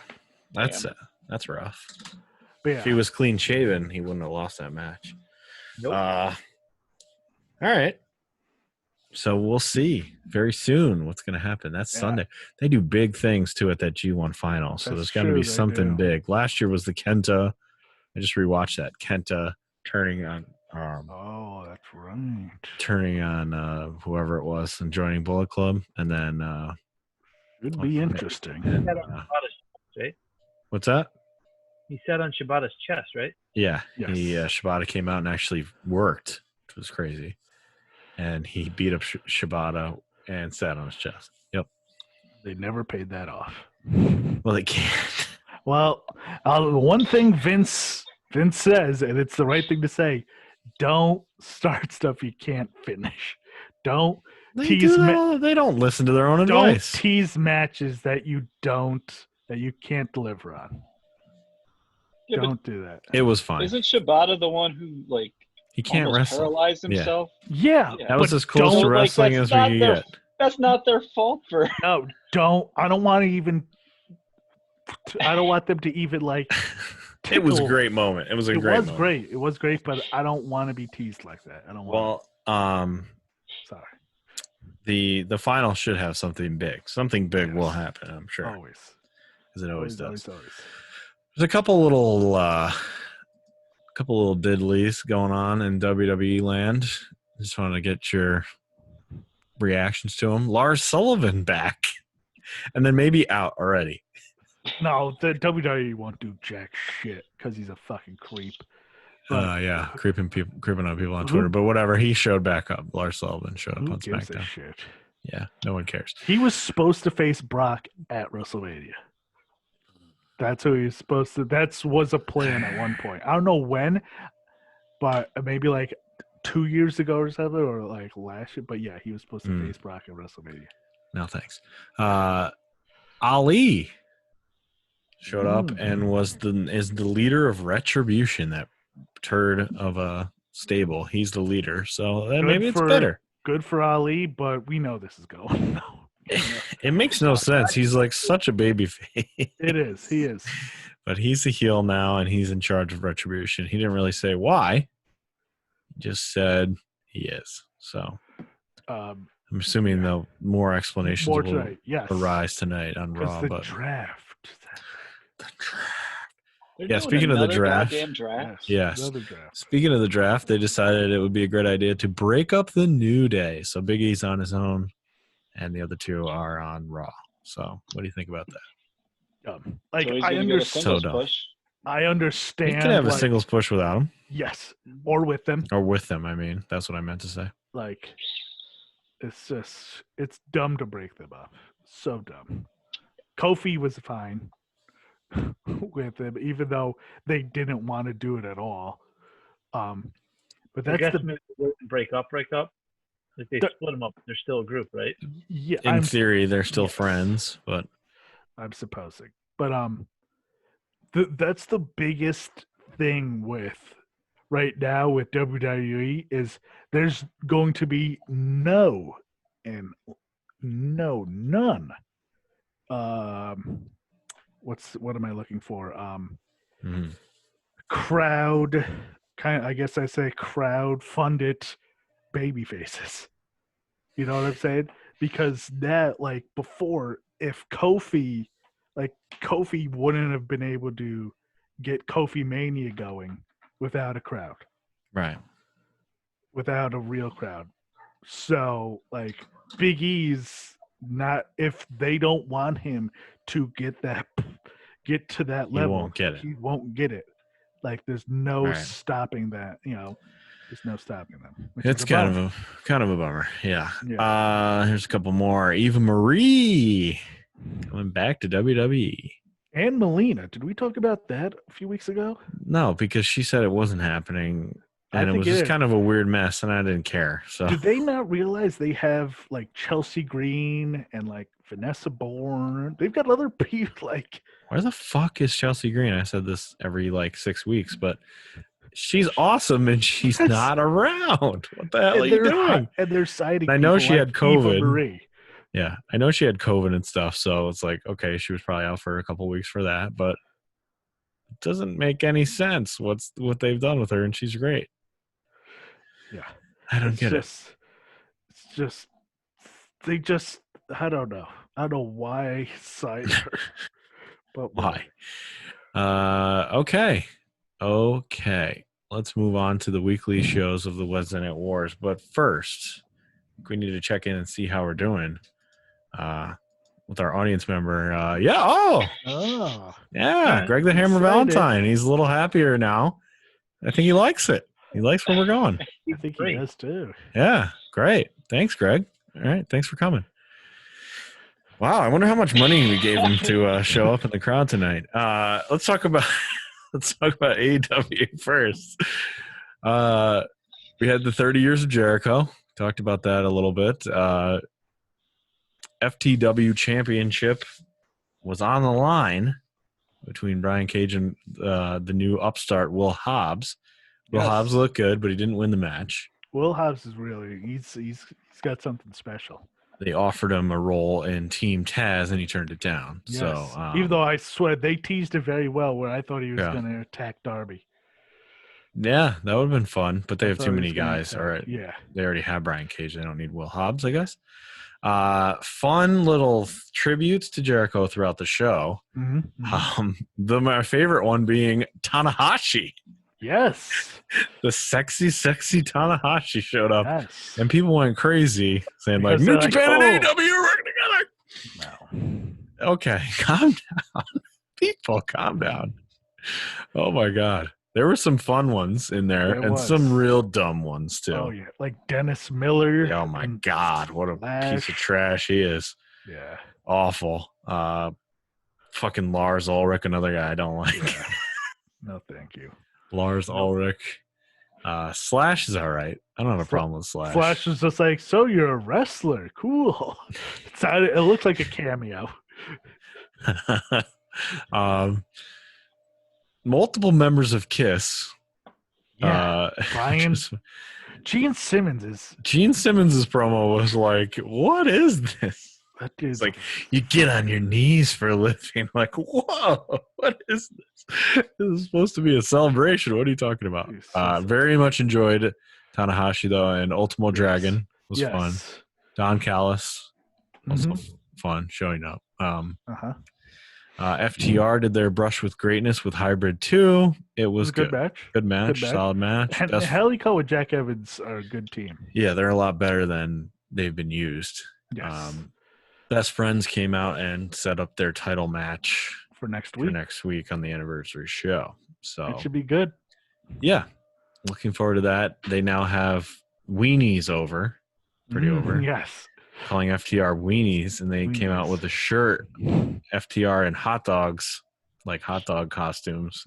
Yeah.
That's rough.
But yeah.
If he was clean shaven, he wouldn't have lost that match.
Nope.
All right. So we'll see very soon what's going to happen. That's Sunday. They do big things too at that G1 final. So there's going to be something big. Last year was the Kenta. I just rewatched that Kenta turning on.
Oh, that's right.
Turning on whoever it was and joining Bullet Club, and then
should be interesting.
Right?
What's that?
He sat on Shibata's chest, right?
Yeah.
Yes.
Shibata came out and actually worked, which was crazy. And he beat up Shibata and sat on his chest. Yep.
They never paid that off.
Well, they can't.
Well, one thing Vince says, and it's the right thing to say, don't start stuff you can't finish. Don't tease.
They don't listen to their own advice.
Don't tease matches that you can't deliver on.
Yeah,
don't do that.
It was fine.
Isn't Shibata the one who
he can't wrestle?
Paralyzed himself.
Yeah,
that was as close to wrestling as we could get.
That's not their fault for.
No, don't. I don't want to even. I don't want them to even like.
It was a great moment. It was great.
It was great, but I don't want to be teased like that. I don't want.
Well,
sorry.
The final should have something big. Something big will happen. I'm sure.
Always.
Because it always does.
Always.
There's a couple little diddlies going on in WWE land. Just want to get your reactions to them. Lars Sullivan back, and then maybe out already.
No, the WWE won't do jack shit because he's a fucking creep.
Creeping on people on Twitter. But whatever, he showed back up. Lars Sullivan showed up on SmackDown.
Who gives a shit?
Yeah, no one cares.
He was supposed to face Brock at WrestleMania. That's who he was supposed to. That was a plan at one point. I don't know when, but maybe like 2 years ago or something, or like last year. But yeah, he was supposed to face Brock at WrestleMania.
No thanks. Ali showed up and is the leader of Retribution, that turd of a stable. He's the leader, so then maybe it's better.
Good for Ali, but we know this is going. No.
It makes no sense. He's like such a baby face.
It is. He is.
But he's the heel now, and he's in charge of Retribution. He didn't really say why. He just said he is. So I'm assuming the more explanations will
tonight. Yes.
arise tonight on Raw.
The
but
draft.
the draft.
They're
Yeah,
doing
speaking of the
another
draft.
goddamn draft.
Yes.
Another draft.
Speaking of the draft, they decided it would be a great idea to break up the New Day. So Big E's on his own, and the other two are on Raw. So what do you think about that?
Like
So he's
I
gonna get a singles
dumb.
push.
I understand.
You can have a
like,
singles push without him,
Yes, or with them.
or with them. I mean, that's what I meant to say.
Like, it's dumb to break them up. So dumb. Kofi was fine with him, even though they didn't want to do it at all. But
I
that's
guess
the
break up. Like they
The-
split them up. They're still a group, right?
yeah.
In theory, they're still
yes.
friends, but
I'm supposing, but that's the biggest thing with right now with WWE is there's going to be none. What am I looking for?
mhm.
Crowd I guess I say crowd funded baby faces. You know what I'm saying? Because that, like before, if Kofi wouldn't have been able to get Kofi Mania going without a crowd,
right.
without a real crowd. So like Big E's not, if they don't want him to get to that level,
won't get it.
He won't get it. Like there's no
Right.
stopping that. There's no stopping them. which is
It's
a
kind
bummer.
of a bummer. Yeah.
Yeah.
Here's a couple more. Eva Marie coming back to WWE.
And Melina. Did we talk about that a few weeks ago?
No, because she said it wasn't happening,
I
and it
think
was
it
just
is.
kind of a weird mess, and I didn't care. So
Did they not realize they have like Chelsea Green and like Vanessa Bourne? They've got other people like
where the fuck is Chelsea Green? I said this every like 6 weeks, but she's awesome, and she's
Yes.
not around. What the hell are
and
you
they're
doing?
and they're citing.
And I know
people
she had
like Eva
COVID.
Marie.
Yeah, I know she had COVID and stuff, so it's like, okay, she was probably out for a couple weeks for that, but it doesn't make any sense what they've done with her, and she's great.
Yeah.
I don't get it.
It's just they just I don't know. I don't know why signed her. But
Why? Okay. Let's move on to the weekly shows of the Wednesday Night Wars. But first, we need to check in and see how we're doing with our audience member.
Oh.
Yeah, Greg the Hammer
Excited.
Valentine. He's a little happier now. I think he likes it. He likes where we're going.
I think he does too.
Yeah, great. Thanks, Greg. All right, thanks for coming. Wow, I wonder how much money we gave him to show up in the crowd tonight. Let's talk about AEW first. We had the 30 Years of Jericho. Talked about that a little bit. FTW Championship was on the line between Brian Cage and the new upstart Will Hobbs. Will
Yes.
Hobbs looked good, but he didn't win the match.
Will Hobbs is really he's got something special.
They offered him a role in Team Taz, and he turned it down.
Yes.
So,
even though I swear they teased it very well, where I thought he was
Yeah.
going to attack Darby.
yeah, that would have been fun. But they
I
have
thought
too
he
many
was gonna
guys.
attack-
All right,
Yeah.
they already have Brian Cage. They don't need Will Hobbs, I guess. Fun little tributes to Jericho throughout the show.
Mm-hmm.
My favorite one being Tanahashi.
Yes.
The sexy Tanahashi showed up,
Yes.
and people went crazy saying like,
Because they're
New
like,
Japan
"Oh."
and AEW are working together.
No.
Okay, calm down. People, calm down. Oh my God. There were some fun ones in there,
There
and
was.
some real dumb ones too.
Oh yeah, like Dennis Miller.
Oh my
and
God, what a piece of
Flash.
trash he is.
Yeah.
Awful. Fucking Lars Ulrich, another guy I don't like.
Yeah. No, thank you.
Lars Ulrich. Slash is all right. I don't have a problem with Slash.
Flash was just like, so you're a wrestler, cool. It looks like a cameo.
Multiple members of Kiss.
Yeah, Brian.
just-
Gene Simmons is
Gene Simmons' promo was like, "What is this?"
that dude's
It's like, you get on your knees for a living. Like, whoa, what is this? This is supposed to be a celebration. What are you talking about?
He's so
Very much enjoyed Tanahashi, though, and Ultimo
Yes.
Dragon was
yes.
fun. Don Callis, also
Mhm.
fun, showing up.
Uh-huh.
FTR did their Brush with Greatness with Hybrid 2. It
It
was
was a good match.
Good match,
Good match.
solid match.
And Helico with Jack Evans are a good team.
Yeah, they're a lot better than they've been used.
Yes.
Best Friends came out and set up their title match
for next
for
week.
next week on the anniversary show. So
It should be good.
yeah, looking forward to that. They now have Weenies over, pretty over,
Yes.
calling FTR Weenies, and they came out
Weenies.
with a shirt, FTR and hot dogs, like hot dog costumes.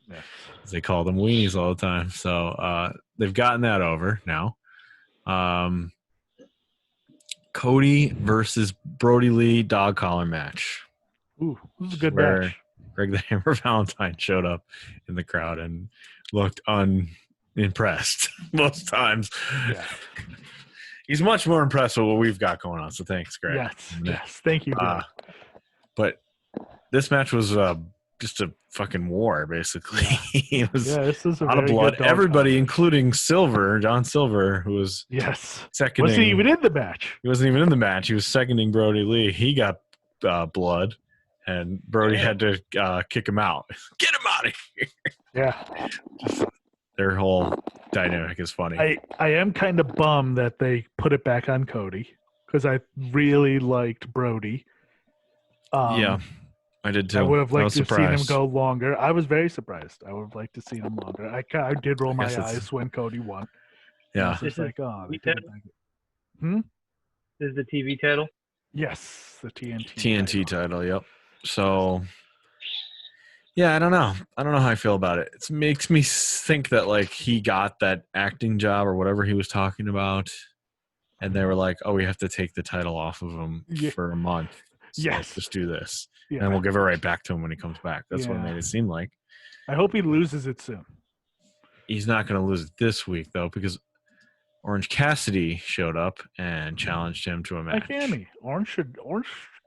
Yes.
They call them Weenies all the time. So they've gotten that over now. Cody versus Brody Lee dog collar match.
Ooh, this is a good
Where
match.
Greg the Hammer Valentine showed up in the crowd and looked unimpressed most times.
Yeah.
He's much more impressed with what we've got going on. So thanks, Greg.
Yes. Yes. Thank you, Greg.
But this match was just a fucking war, basically. It was
Yeah, this is a
a lot of
very
blood.
good dog
Everybody,
collar.
including Silver, John Silver, who was
Yes.
seconding.
Was he even in the match?
He wasn't even in the match. He was seconding Brody Lee. He got blood, and Brody had to kick him out. Get him out of here.
Yeah.
Their whole dynamic is funny.
I am kind of bummed that they put it back on Cody because I really liked Brody.
Yeah, I did too.
I would have
I
liked
was
to have seen him
surprised.
go longer. I was very surprised. I would have liked to see him longer. I did roll
I
my
guess it's-
eyes when Cody won. I
Yeah,
was just
This is
like, oh, they
TV
did it back.
This is the TV title.
Yes, the TNT.
TNT title. Yep. So, yeah, I don't know. I don't know how I feel about it. It makes me think that like he got that acting job or whatever he was talking about, and they were like, "Oh, we have to take the title off of him
Yeah.
for a month. So
Yes.
just do this,
Yeah.
and we'll give it right back to him when he comes back." That's what it
Yeah.
made it seem like.
I hope he loses it soon.
He's not going to lose it this week though, because Orange Cassidy showed up and challenged him to a
Why
match.
can't he? Orange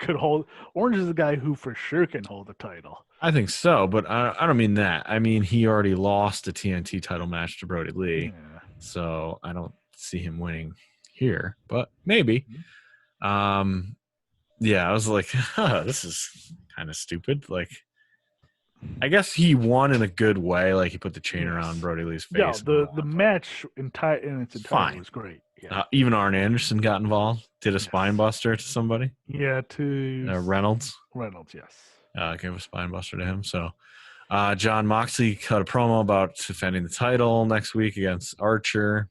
could hold. Orange is the guy who for sure can hold the title.
I think so, but I don't mean that. I mean he already lost a TNT title match to Brody Lee.
Yeah.
So I don't see him winning here, but maybe. Yeah, I was like, this is kind of stupid. Like, I guess he won in a good way. Like he put the chain around Brody Lee's face.
Yeah,
and
the
all
the
that.
match in its entirety
Fine.
was great. Yeah,
Even Arn Anderson got involved. Did a
Yes.
spine buster to somebody.
yeah. To
Reynolds
Reynolds, yes.
gave a spine buster to him. So John Moxley cut a promo about defending the title next week against Archer.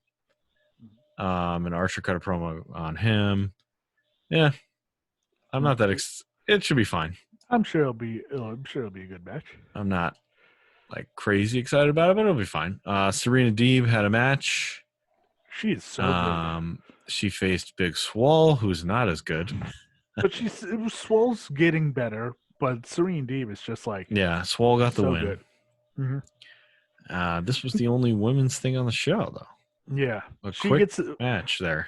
And Archer cut a promo on him. Yeah, I'm not that. It should be fine.
I'm sure it'll be a good match.
I'm not like crazy excited about it, but it'll be fine. Serena Deeb had a match.
She is so good.
She faced Big Swole, who's not as good.
But Swole's getting better, but Serene Deeb is just like
Yeah, Swole got the
so
win.
good. Mhm.
This was the only women's thing on the show, though.
Yeah,
A
she
quick
gets
match there.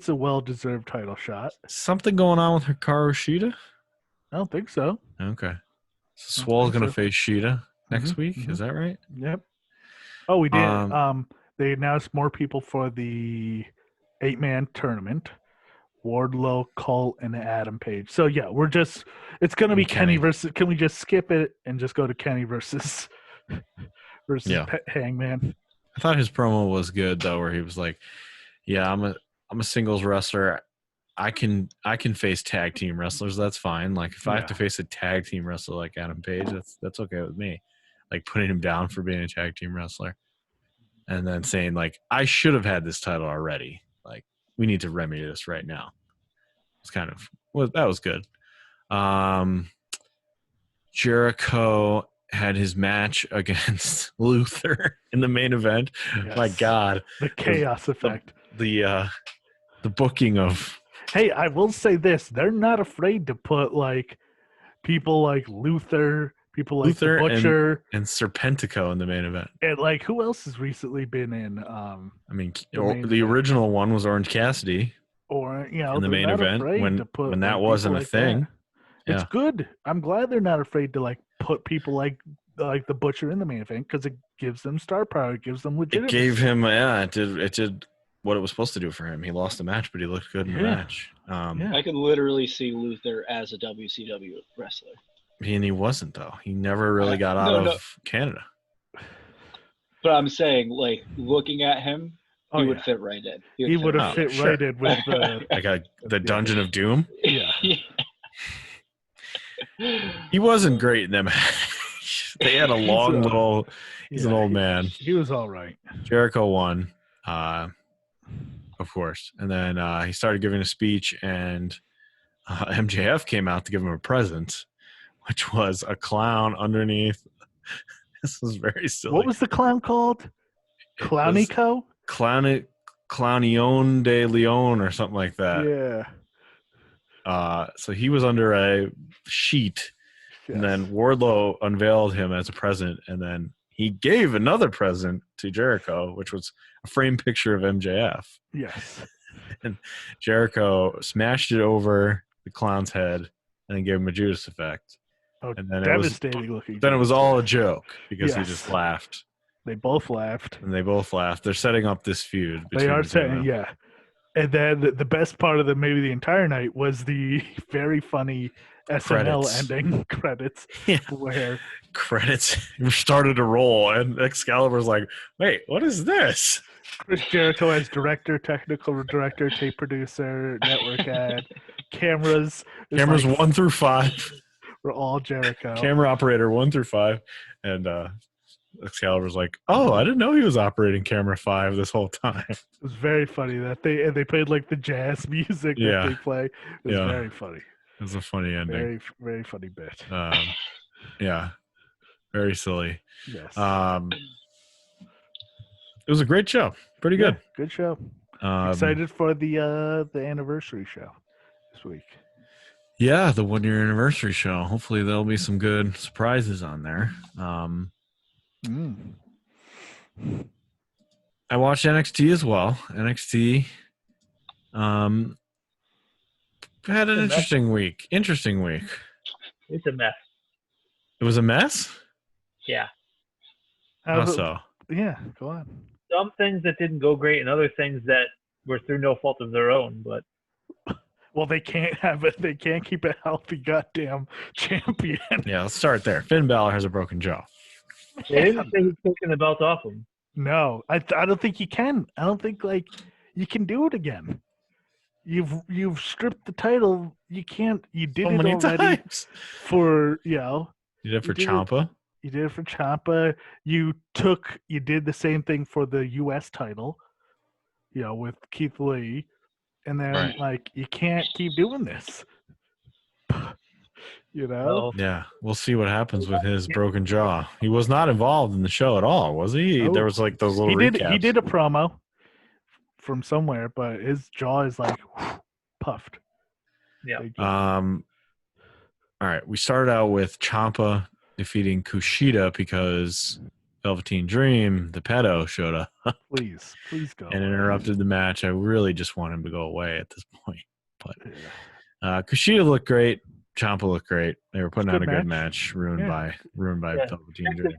a well-deserved title shot.
Something going on with Hikaru Shida?
I don't think so.
Okay. So
I
Swole's
think
going to
so.
face Shida next
Mhm,
week.
mhm.
Is that right?
Yep. Oh, we did.
Um,
They announced more people for the 8-man tournament. Wardlow, Colt, and Adam Page. So yeah, it's gonna be
And
Kenny
Kenny.
versus. Can we just skip it and just go to Kenny versus
Yeah.
Hangman?
I thought his promo was good though, where he was like, "Yeah, I'm a singles wrestler. I can face tag team wrestlers. That's fine. Like if I have to
Yeah.
face a tag team wrestler like Adam Page, that's okay with me. Like putting him down for being a tag team wrestler, and then saying like I should have had this title already. Like we need to remedy this right now. It's kind of that was good. Jericho had his match against Luther in the main event. My
Yes.
God,
The chaos effect.
the booking of
Hey, I will say this: they're not afraid to put like people like Luther, people like
Luther
the Butcher,
and Serpentico in the main event.
and like who else has recently been in?
I mean,
The main
the
event.
original one was Orange Cassidy
Or
in the
they're
main
not
event
afraid to put
when that
like,
wasn't
people
a
like
thing.
that. It's
Yeah.
good. I'm glad they're not afraid to like put people like the Butcher in the main event because it gives them star power. It gives them
It
legitimacy.
gave him, it did what it was supposed to do for him. He lost the match, but he looked good in the
Yeah.
match.
Yeah.
I could literally see Luther as a WCW wrestler.
And he wasn't though. He never really got out
No,
of Canada.
But I'm saying, like, looking at him,
Oh,
he would
yeah.
fit right in.
He would have
Oh,
fit
sure.
right in with the.
Like the Dungeon of Doom.
Yeah.
He wasn't great in them. They had a long little. He's an
Yeah,
old man.
He was all right.
Jericho won, of course, and then he started giving a speech, and MJF came out to give him a present, which was a clown underneath. This was very silly.
What was the clown called?
It was
Clownico?
Clownion de Leon or something like that.
Yeah.
So he was under a sheet,
Yes.
and then Wardlow unveiled him as a present, and then he gave another present to Jericho, which was a framed picture of MJF.
Yes.
And Jericho smashed it over the clown's head and then gave him a Judas effect.
Oh,
And then
devastating looking.
Then it was all a joke because he
Yes.
just laughed.
They both laughed.
And they both laughed. They're setting up this feud.
They are
between the two of
saying,
them.
yeah. And then the best part of maybe the entire night was the very funny SNL
Credits.
ending credits,
Yeah.
where
Credits started to roll, and Excalibur's like, wait, what is this?
Chris Jericho as director, technical director, tape producer, network ad, cameras. It's
Cameras
like,
1 through 5.
were all Jericho.
Camera operator 1 through 5. And Excalibur's like, oh, I didn't know he was operating camera 5 this whole time.
It was very funny that they played like the jazz music
Yeah.
that they play. It was
Yeah.
very funny.
It was a funny ending.
Very, very funny bit.
Yeah. Very silly.
Yes.
It was a great show. Pretty good.
Yeah, good show.
Excited.
Excited for the anniversary show this week.
Yeah, the 1-year anniversary show. Hopefully there'll be some good surprises on there. I watched NXT as well. NXT had an interesting week. Interesting week.
It's a mess.
It was a mess?
Yeah.
How so?
Yeah, go on.
Some things that didn't go great and other things that were through no fault of their own, but
Well, they can't have it. They can't keep a healthy goddamn champion.
Yeah, let's start there. Finn Balor has a broken jaw.
they didn't say he's taking the belt off him.
No, I don't think you can. I don't think like you can do it again. You've stripped the title. You can't. You did
So
it
many
already
times.
for
You did it for
did it.
Ciampa?
You did it for Ciampa. You did the same thing for the U.S. title, with Keith Lee, and then
Right.
like you can't keep doing this.
Well,
Yeah, we'll see what happens with his broken jaw. He was not involved in the show at all, was he?
No.
There was like those little
He
recaps.
did a promo from somewhere, but his jaw is like puffed.
Yeah.
Big
All
jaw.
right, we started out with Ciampa defeating Kushida because Velveteen Dream, the pedo, showed up
Please go.
and interrupted the match. I really just want him to go away at this point. But
Yeah.
Kushida looked great. Ciampa looked great. They were putting
Good
on a good
match.
match, ruined
Yeah.
by
Yeah.
Velveteen
Next
Dream.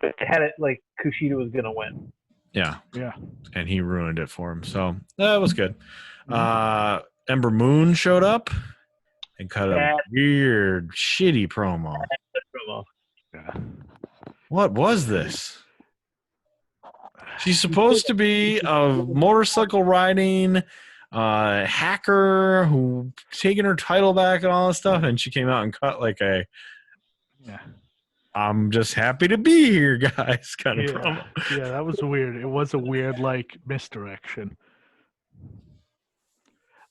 finish had it like Kushida was gonna win.
Yeah,
Yeah.
and he ruined it for him. So that was good.
Mhm.
Ember Moon showed up and cut a
Bad.
weird, shitty promo.
Promo.
Yeah.
What was this? She's supposed to be a motorcycle riding hacker who taking her title back and all this stuff, and she came out and cut like a
Yeah.
"I'm just happy to be here, guys" kind of promo.
Yeah, that was weird. It was a weird like misdirection.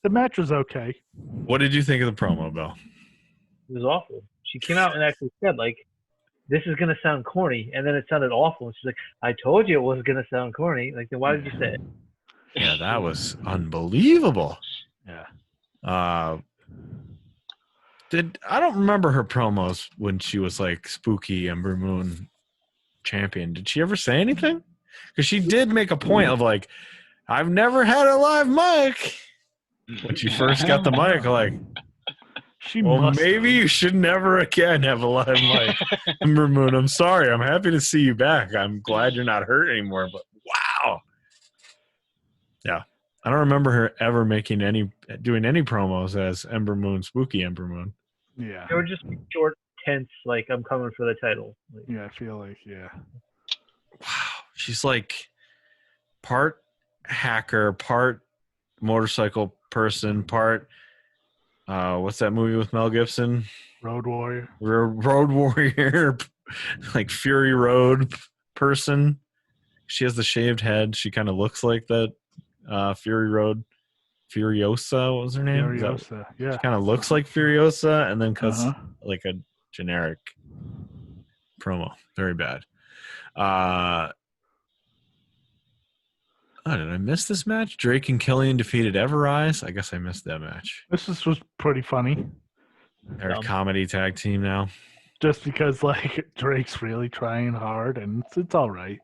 The match was okay.
What did you think of the promo, Bill?
It was awful. She came out and actually said like, "This is gonna sound corny," and then it sounded awful. And she's like, "I told you it was gonna sound corny." Like, then why did you say it?
Yeah, that was unbelievable.
Yeah.
I don't remember her promos when she was like spooky Ember Moon champion. Did she ever say anything? Because she did make a point of like, I've never had a live mic. When she first got the mic, like, well, maybe you should never again have a live mic. Ember Moon, I'm sorry. I'm happy to see you back. I'm glad you're not hurt anymore, but wow. Yeah. I don't remember her ever doing any promos as Ember Moon, spooky Ember Moon.
Yeah.
They were just short, tense, like, I'm coming for the title. Like,
Yeah, I feel like, yeah.
Wow. She's like part hacker, part motorcycle person, part what's that movie with Mel Gibson?
Road Warrior.
Road Warrior, like Fury Road person. She has the shaved head. She kind of looks like that Fury Road. Furiosa, what was her name?
Furiosa, yeah.
She kind of looks like Furiosa and then cuts
Uh-huh.
like a generic promo. Very bad. Oh, did I miss this match? Drake and Killian defeated Everrise. I guess I missed that match.
This was pretty funny.
They're a comedy tag team now.
Just because, like, Drake's really trying hard, and it's all right.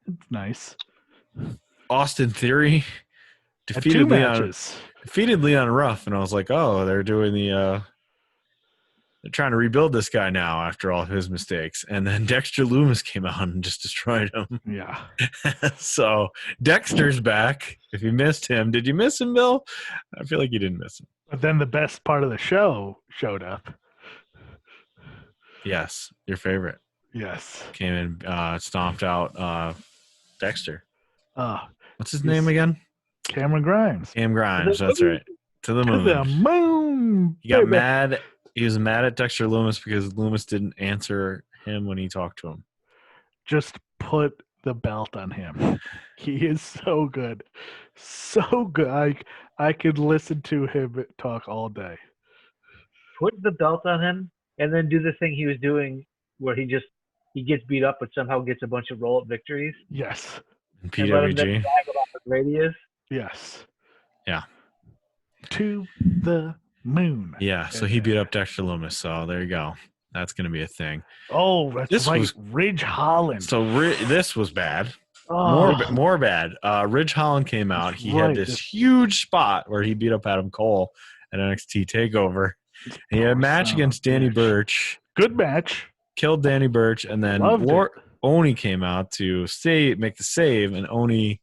It's nice.
Austin Theory
Had
defeated
two
Leon.
matches.
Defeated Leon Ruff, and I was like, oh, they're doing they're trying to rebuild this guy now after all of his mistakes. And then Dexter Loomis came out and just destroyed him.
Yeah.
So Dexter's back. If you missed him, did you miss him, Bill? I feel like you didn't miss him.
But then the best part of the show showed up.
Yes, your favorite
Yes.
came in, stomped out Dexter. What's his
He's-
name again?
Cameron Grimes.
Cam Grimes. That's right. To the
To
moon.
the moon.
He got
baby.
mad. He was mad at Dexter Loomis because Loomis didn't answer him when he talked to him.
Just put the belt on him. He is so good. So good. I could listen to him talk all day.
put the belt on him and then do the thing he was doing where he gets beat up but somehow gets a bunch of roll-up victories.
Yes.
And
And let him then
PWG.
brag about how great he is.
Yes.
Yeah.
To the moon.
Yeah, so he beat up Dexter Loomis. So there you go. That's going to be a thing.
Oh, that's
This
right.
was-
Ridge Holland.
So this was bad.
Oh,
More bad. Ridge Holland came out.
That's
He had
right.
this huge spot where he beat up Adam Cole at NXT TakeOver. He had a
Poor
match
son of
against
a
Danny
bitch.
Birch,
Good match.
killed Danny Birch, and then
Loved it.
Oni came out to make the save, and Oni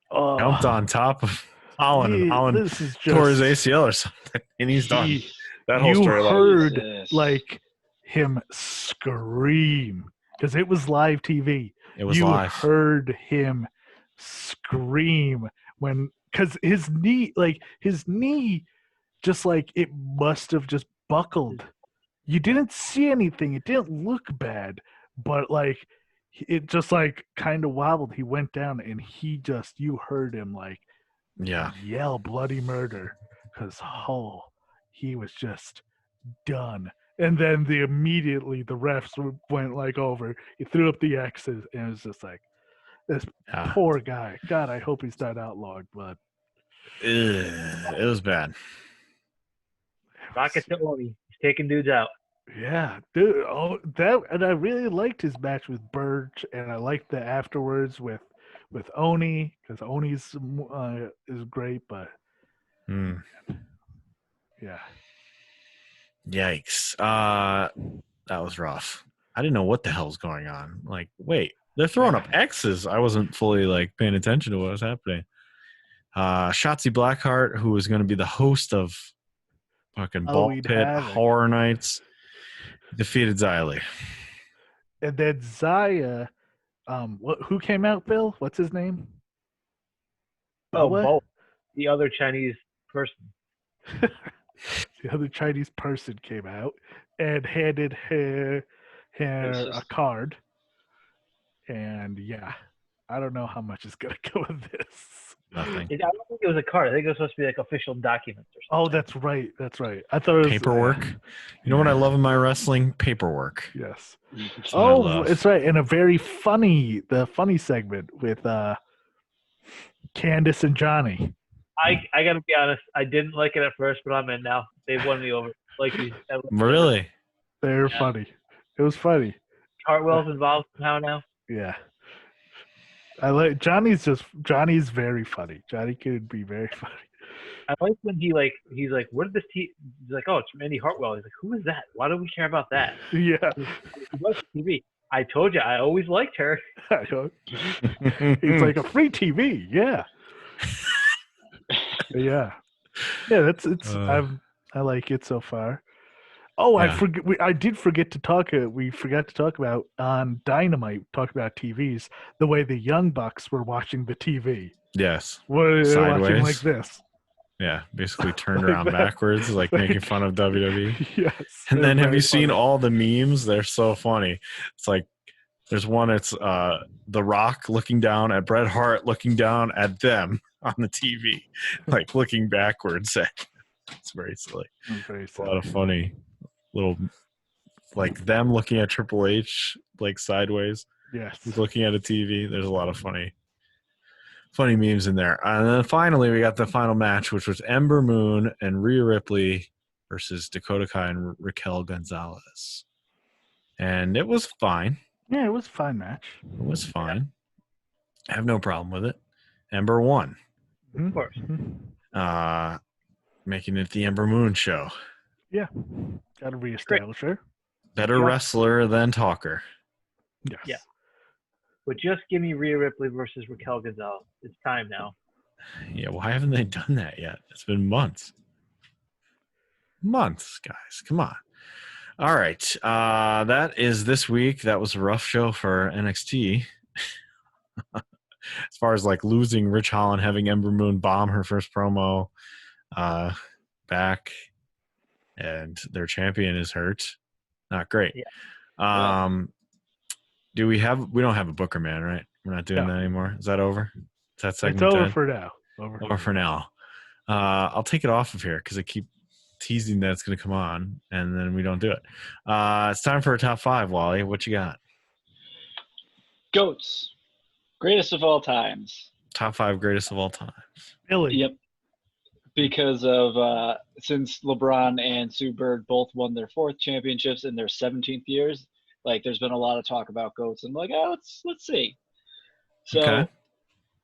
Oh,
jumped on top of Holland, and Holland
this is
tore his
just
ACL or something, and he's done.
he-
That whole
you
storyline.
heard
Jesus.
like him scream because it was live TV.
It was
you
live.
heard him scream when because his knee just like it must have just buckled. You didn't see anything. It didn't look bad, but like it just like kind of wobbled. He went down and you heard him like
Yeah.
yell bloody murder because he was just done. And then immediately the refs went like over. He threw up the X's and it was just like this
Yeah.
poor guy. God, I hope he's not outlawed, but
It was bad.
Rocket to Oni. He's taking dudes out.
yeah, dude. Oh, and I really liked his match with Birch, and I liked the afterwards with Oni because Oni's is great, but
Hmm.
yeah.
Yikes. That was rough. I didn't know what the hell's going on. Like, wait, they're throwing up X's. I wasn't fully like paying attention to what was happening. Shotzi Blackheart, who was going to be the host of fucking Ball
Halloween
Pit
Havoc.
Horror Nights, defeated Xylee.
And then Zaya, who came out? Bill, what's his name?
Oh,
What?
both. The other Chinese person.
The other Chinese person came out and handed her a
just-
card. And yeah, I don't know how much is gonna go with this.
Nothing.
I don't think it was a card. I think it was supposed to be like official documents or
Oh,
something.
that's right. That's right. I thought it was
Paperwork. You know what I love in my wrestling? Paperwork.
Yes.
That's what I
Oh,
love.
it's right. And the funny segment with Candace and Johnny.
I gotta be honest. I didn't like it at first, but I'm in now. They've won me over. Like these
Really?
They're
Yeah.
funny. It was funny.
Hartwell's involved somehow now.
Yeah. Johnny's very funny. Johnny could be very funny.
I like when he's like, what did this team? He's like, oh, it's from Andy Hartwell. He's like, who is that? Why do we care about that?
Yeah.
He was TV. I told you, I always liked her.
It's like a free TV. Yeah. Yeah. Yeah, I like it so far. Oh,
Yeah.
I did forget to talk. We forgot to talk about on Dynamite. Talk about TVs. The way the Young Bucks were watching the TV.
Yes.
Were they watching
Sideways.
like this?
Yeah, basically turned
Like
around
that.
backwards, like making fun of WWE.
Yes.
And then
they're
have you
very
seen
funny.
all the memes? They're so funny. It's like there's one, it's The Rock looking down at Bret Hart, looking down at them on the TV, like looking backwards. It's very silly.
Very
It's a lot of
silly.
funny little, like them looking at Triple H, like sideways.
Yes.
He's looking at a TV. There's a lot of funny memes in there. And then finally, we got the final match, which was Ember Moon and Rhea Ripley versus Dakota Kai and Raquel Gonzalez. And it was fine.
Yeah, it was a fine match.
It was fine. I have no problem with it. Ember won,
Of
course.
making it the Ember Moon show.
Yeah. Got to reestablish her.
Better
Yeah.
wrestler than talker.
Yes.
Yeah. But just give me Rhea Ripley versus Raquel Gonzalez. It's time now.
Yeah, why haven't they done that yet? It's been months. Months, guys. Come on. All right. That is this week. That was a rough show for NXT. As far as like losing Rich Holland, having Ember Moon bomb her first promo back, and their champion is hurt. Not great.
Yeah.
We don't have a Booker man, right? We're not doing
No.
that anymore. Is that over? Is that segment
It's over
dead?
for now.
Over for now. I'll take it off of here because I keep teasing that it's going to come on, and then we don't do it. It's time for a top 5, Wally. What you got?
Goats. Greatest of all times.
Top 5 greatest of all time.
Billy.
Yep. Because of since LeBron and Sue Bird both won their 4th championships in their 17th years, like there's been a lot of talk about goats. I'm like, oh, let's see. So
Okay.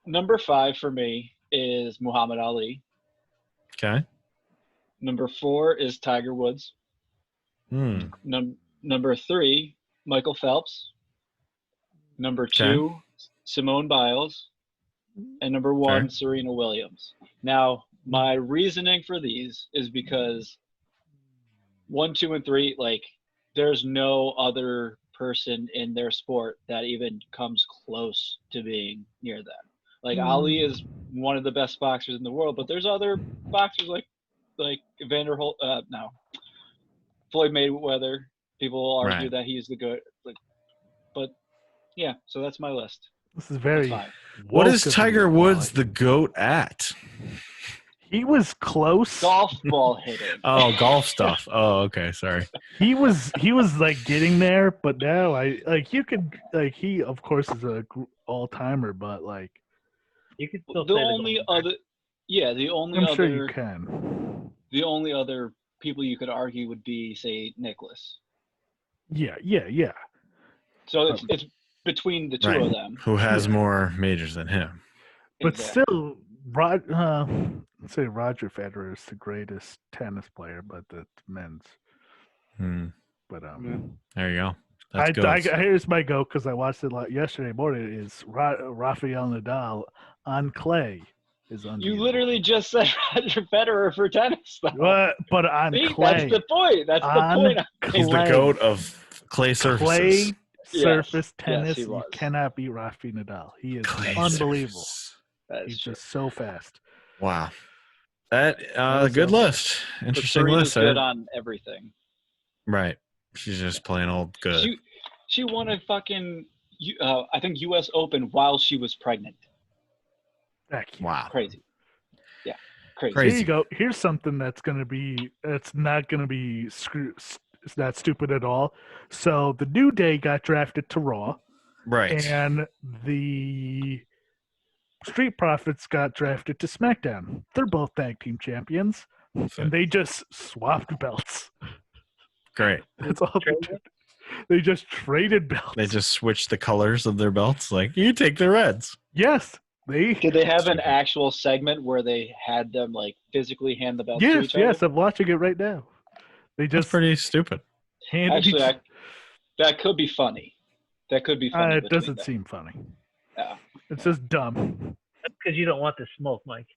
number 5 for me is Muhammad Ali.
Okay.
Number 4 is Tiger Woods. Number 3, Michael Phelps. Number 2, Simone Biles. And number 1,
Okay.
Serena Williams. Now, my reasoning for these is because 1, 2, and 3, like, there's no other person in their sport that even comes close to being near them. Like, Ali is one of the best boxers in the world, but there's other boxers like Floyd Mayweather. People argue
Right.
that he's the good, but yeah. So that's my list.
This is very.
That's 5.
What is
woke of
Tiger
you,
Woods
Wally.
the GOAT at?
He was close.
Golf ball hitting.
Oh, golf stuff. Oh, okay. Sorry.
He was like getting there, but now he of course is a all timer, but like
You can still
The
say
only
Golden
other, the only
I'm
other,
sure you can.
the only other people you could argue would be, say, Nicholas.
Yeah.
So it's between the two
Right.
of them.
Who has more majors than him?
But
Exactly.
still, let's say Roger Federer is the greatest tennis player, but that's men's. But
There you go. That's goats.
here's my go because I watched it yesterday morning. Is Rafael Nadal on clay is
You
unbeatable.
literally just said Roger Federer for tennis, though.
But on
See,
clay.
that's the point. That's the
On
point.
He's the
clay.
GOAT of clay surfaces.
Clay
Yes.
surface
Yes,
tennis,
he
you
was.
cannot beat Rafael Nadal. He is
Clay
unbelievable.
surfaces.
That's
He's
true.
just so fast.
Wow. That
was
good
awesome.
list.
But
Interesting
Serena's
list.
good on everything.
Right. She's just plain old good.
She won a fucking I think U.S. Open while she was pregnant.
Heck yeah.
Wow.
Crazy. Yeah, crazy.
Crazy.
Here you go. Here's something that's not gonna be it's not stupid at all. So the New Day got drafted to Raw,
Right.
and the Street Profits got drafted to SmackDown. They're both tag team champions. And they just swapped belts.
Great.
That's all they did. They just traded belts.
They just switched the colors of their belts. Like, you take the reds.
Yes.
Did they have an actual segment where they had them like physically hand the belts to each other?
Yes, I'm watching it right now. They
That's
just
pretty stupid.
handed
Actually,
each.
that could be funny. That could be funny.
It
between
doesn't
them.
seem funny.
Yeah.
It's just dumb.
That's because you don't want the smoke, Mike.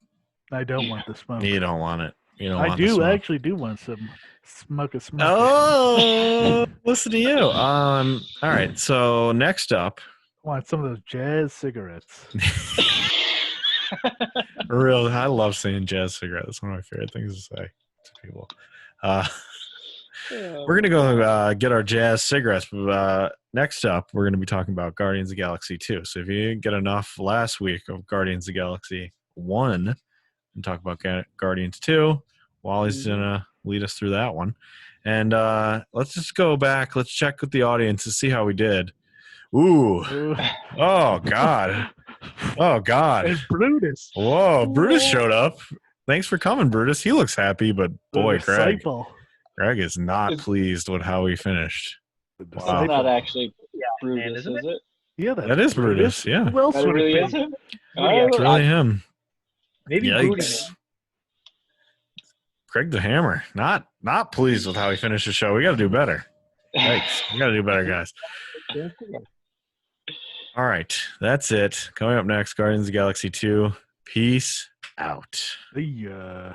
I don't want the smoke.
You don't want it. You don't
I
want the
do.
smoke.
I actually do want some smoke.
Oh, listen to you. All right. So next up,
I want some of those jazz cigarettes.
I love saying jazz cigarette. That's one of my favorite things to say to people. We're gonna go get our jazz cigarettes. Next up, we're gonna be talking about Guardians of the Galaxy 2. So if you didn't get enough last week of Guardians of the Galaxy 1, and talk about Guardians 2, Wally's gonna lead us through that one. And let's just go back. Let's check with the audience to see how we did. Ooh. Oh, God. Oh, God.
And Brutus.
Whoa, Brutus showed up. Thanks for coming, Brutus. He looks happy, but boy, Greg is not pleased with how he finished.
It's not actually Brutus,
isn't
is it?
Yeah,
That is Brutus, yeah.
Who else
That
would
really
it
is
be?
him?
It's really him.
Maybe
Yikes.
Brutus.
Craig the Hammer, not pleased with how he finished the show. We got to do better. Yikes. We got to do better, guys. All right. That's it. Coming up next, Guardians of the Galaxy 2. Peace out.
The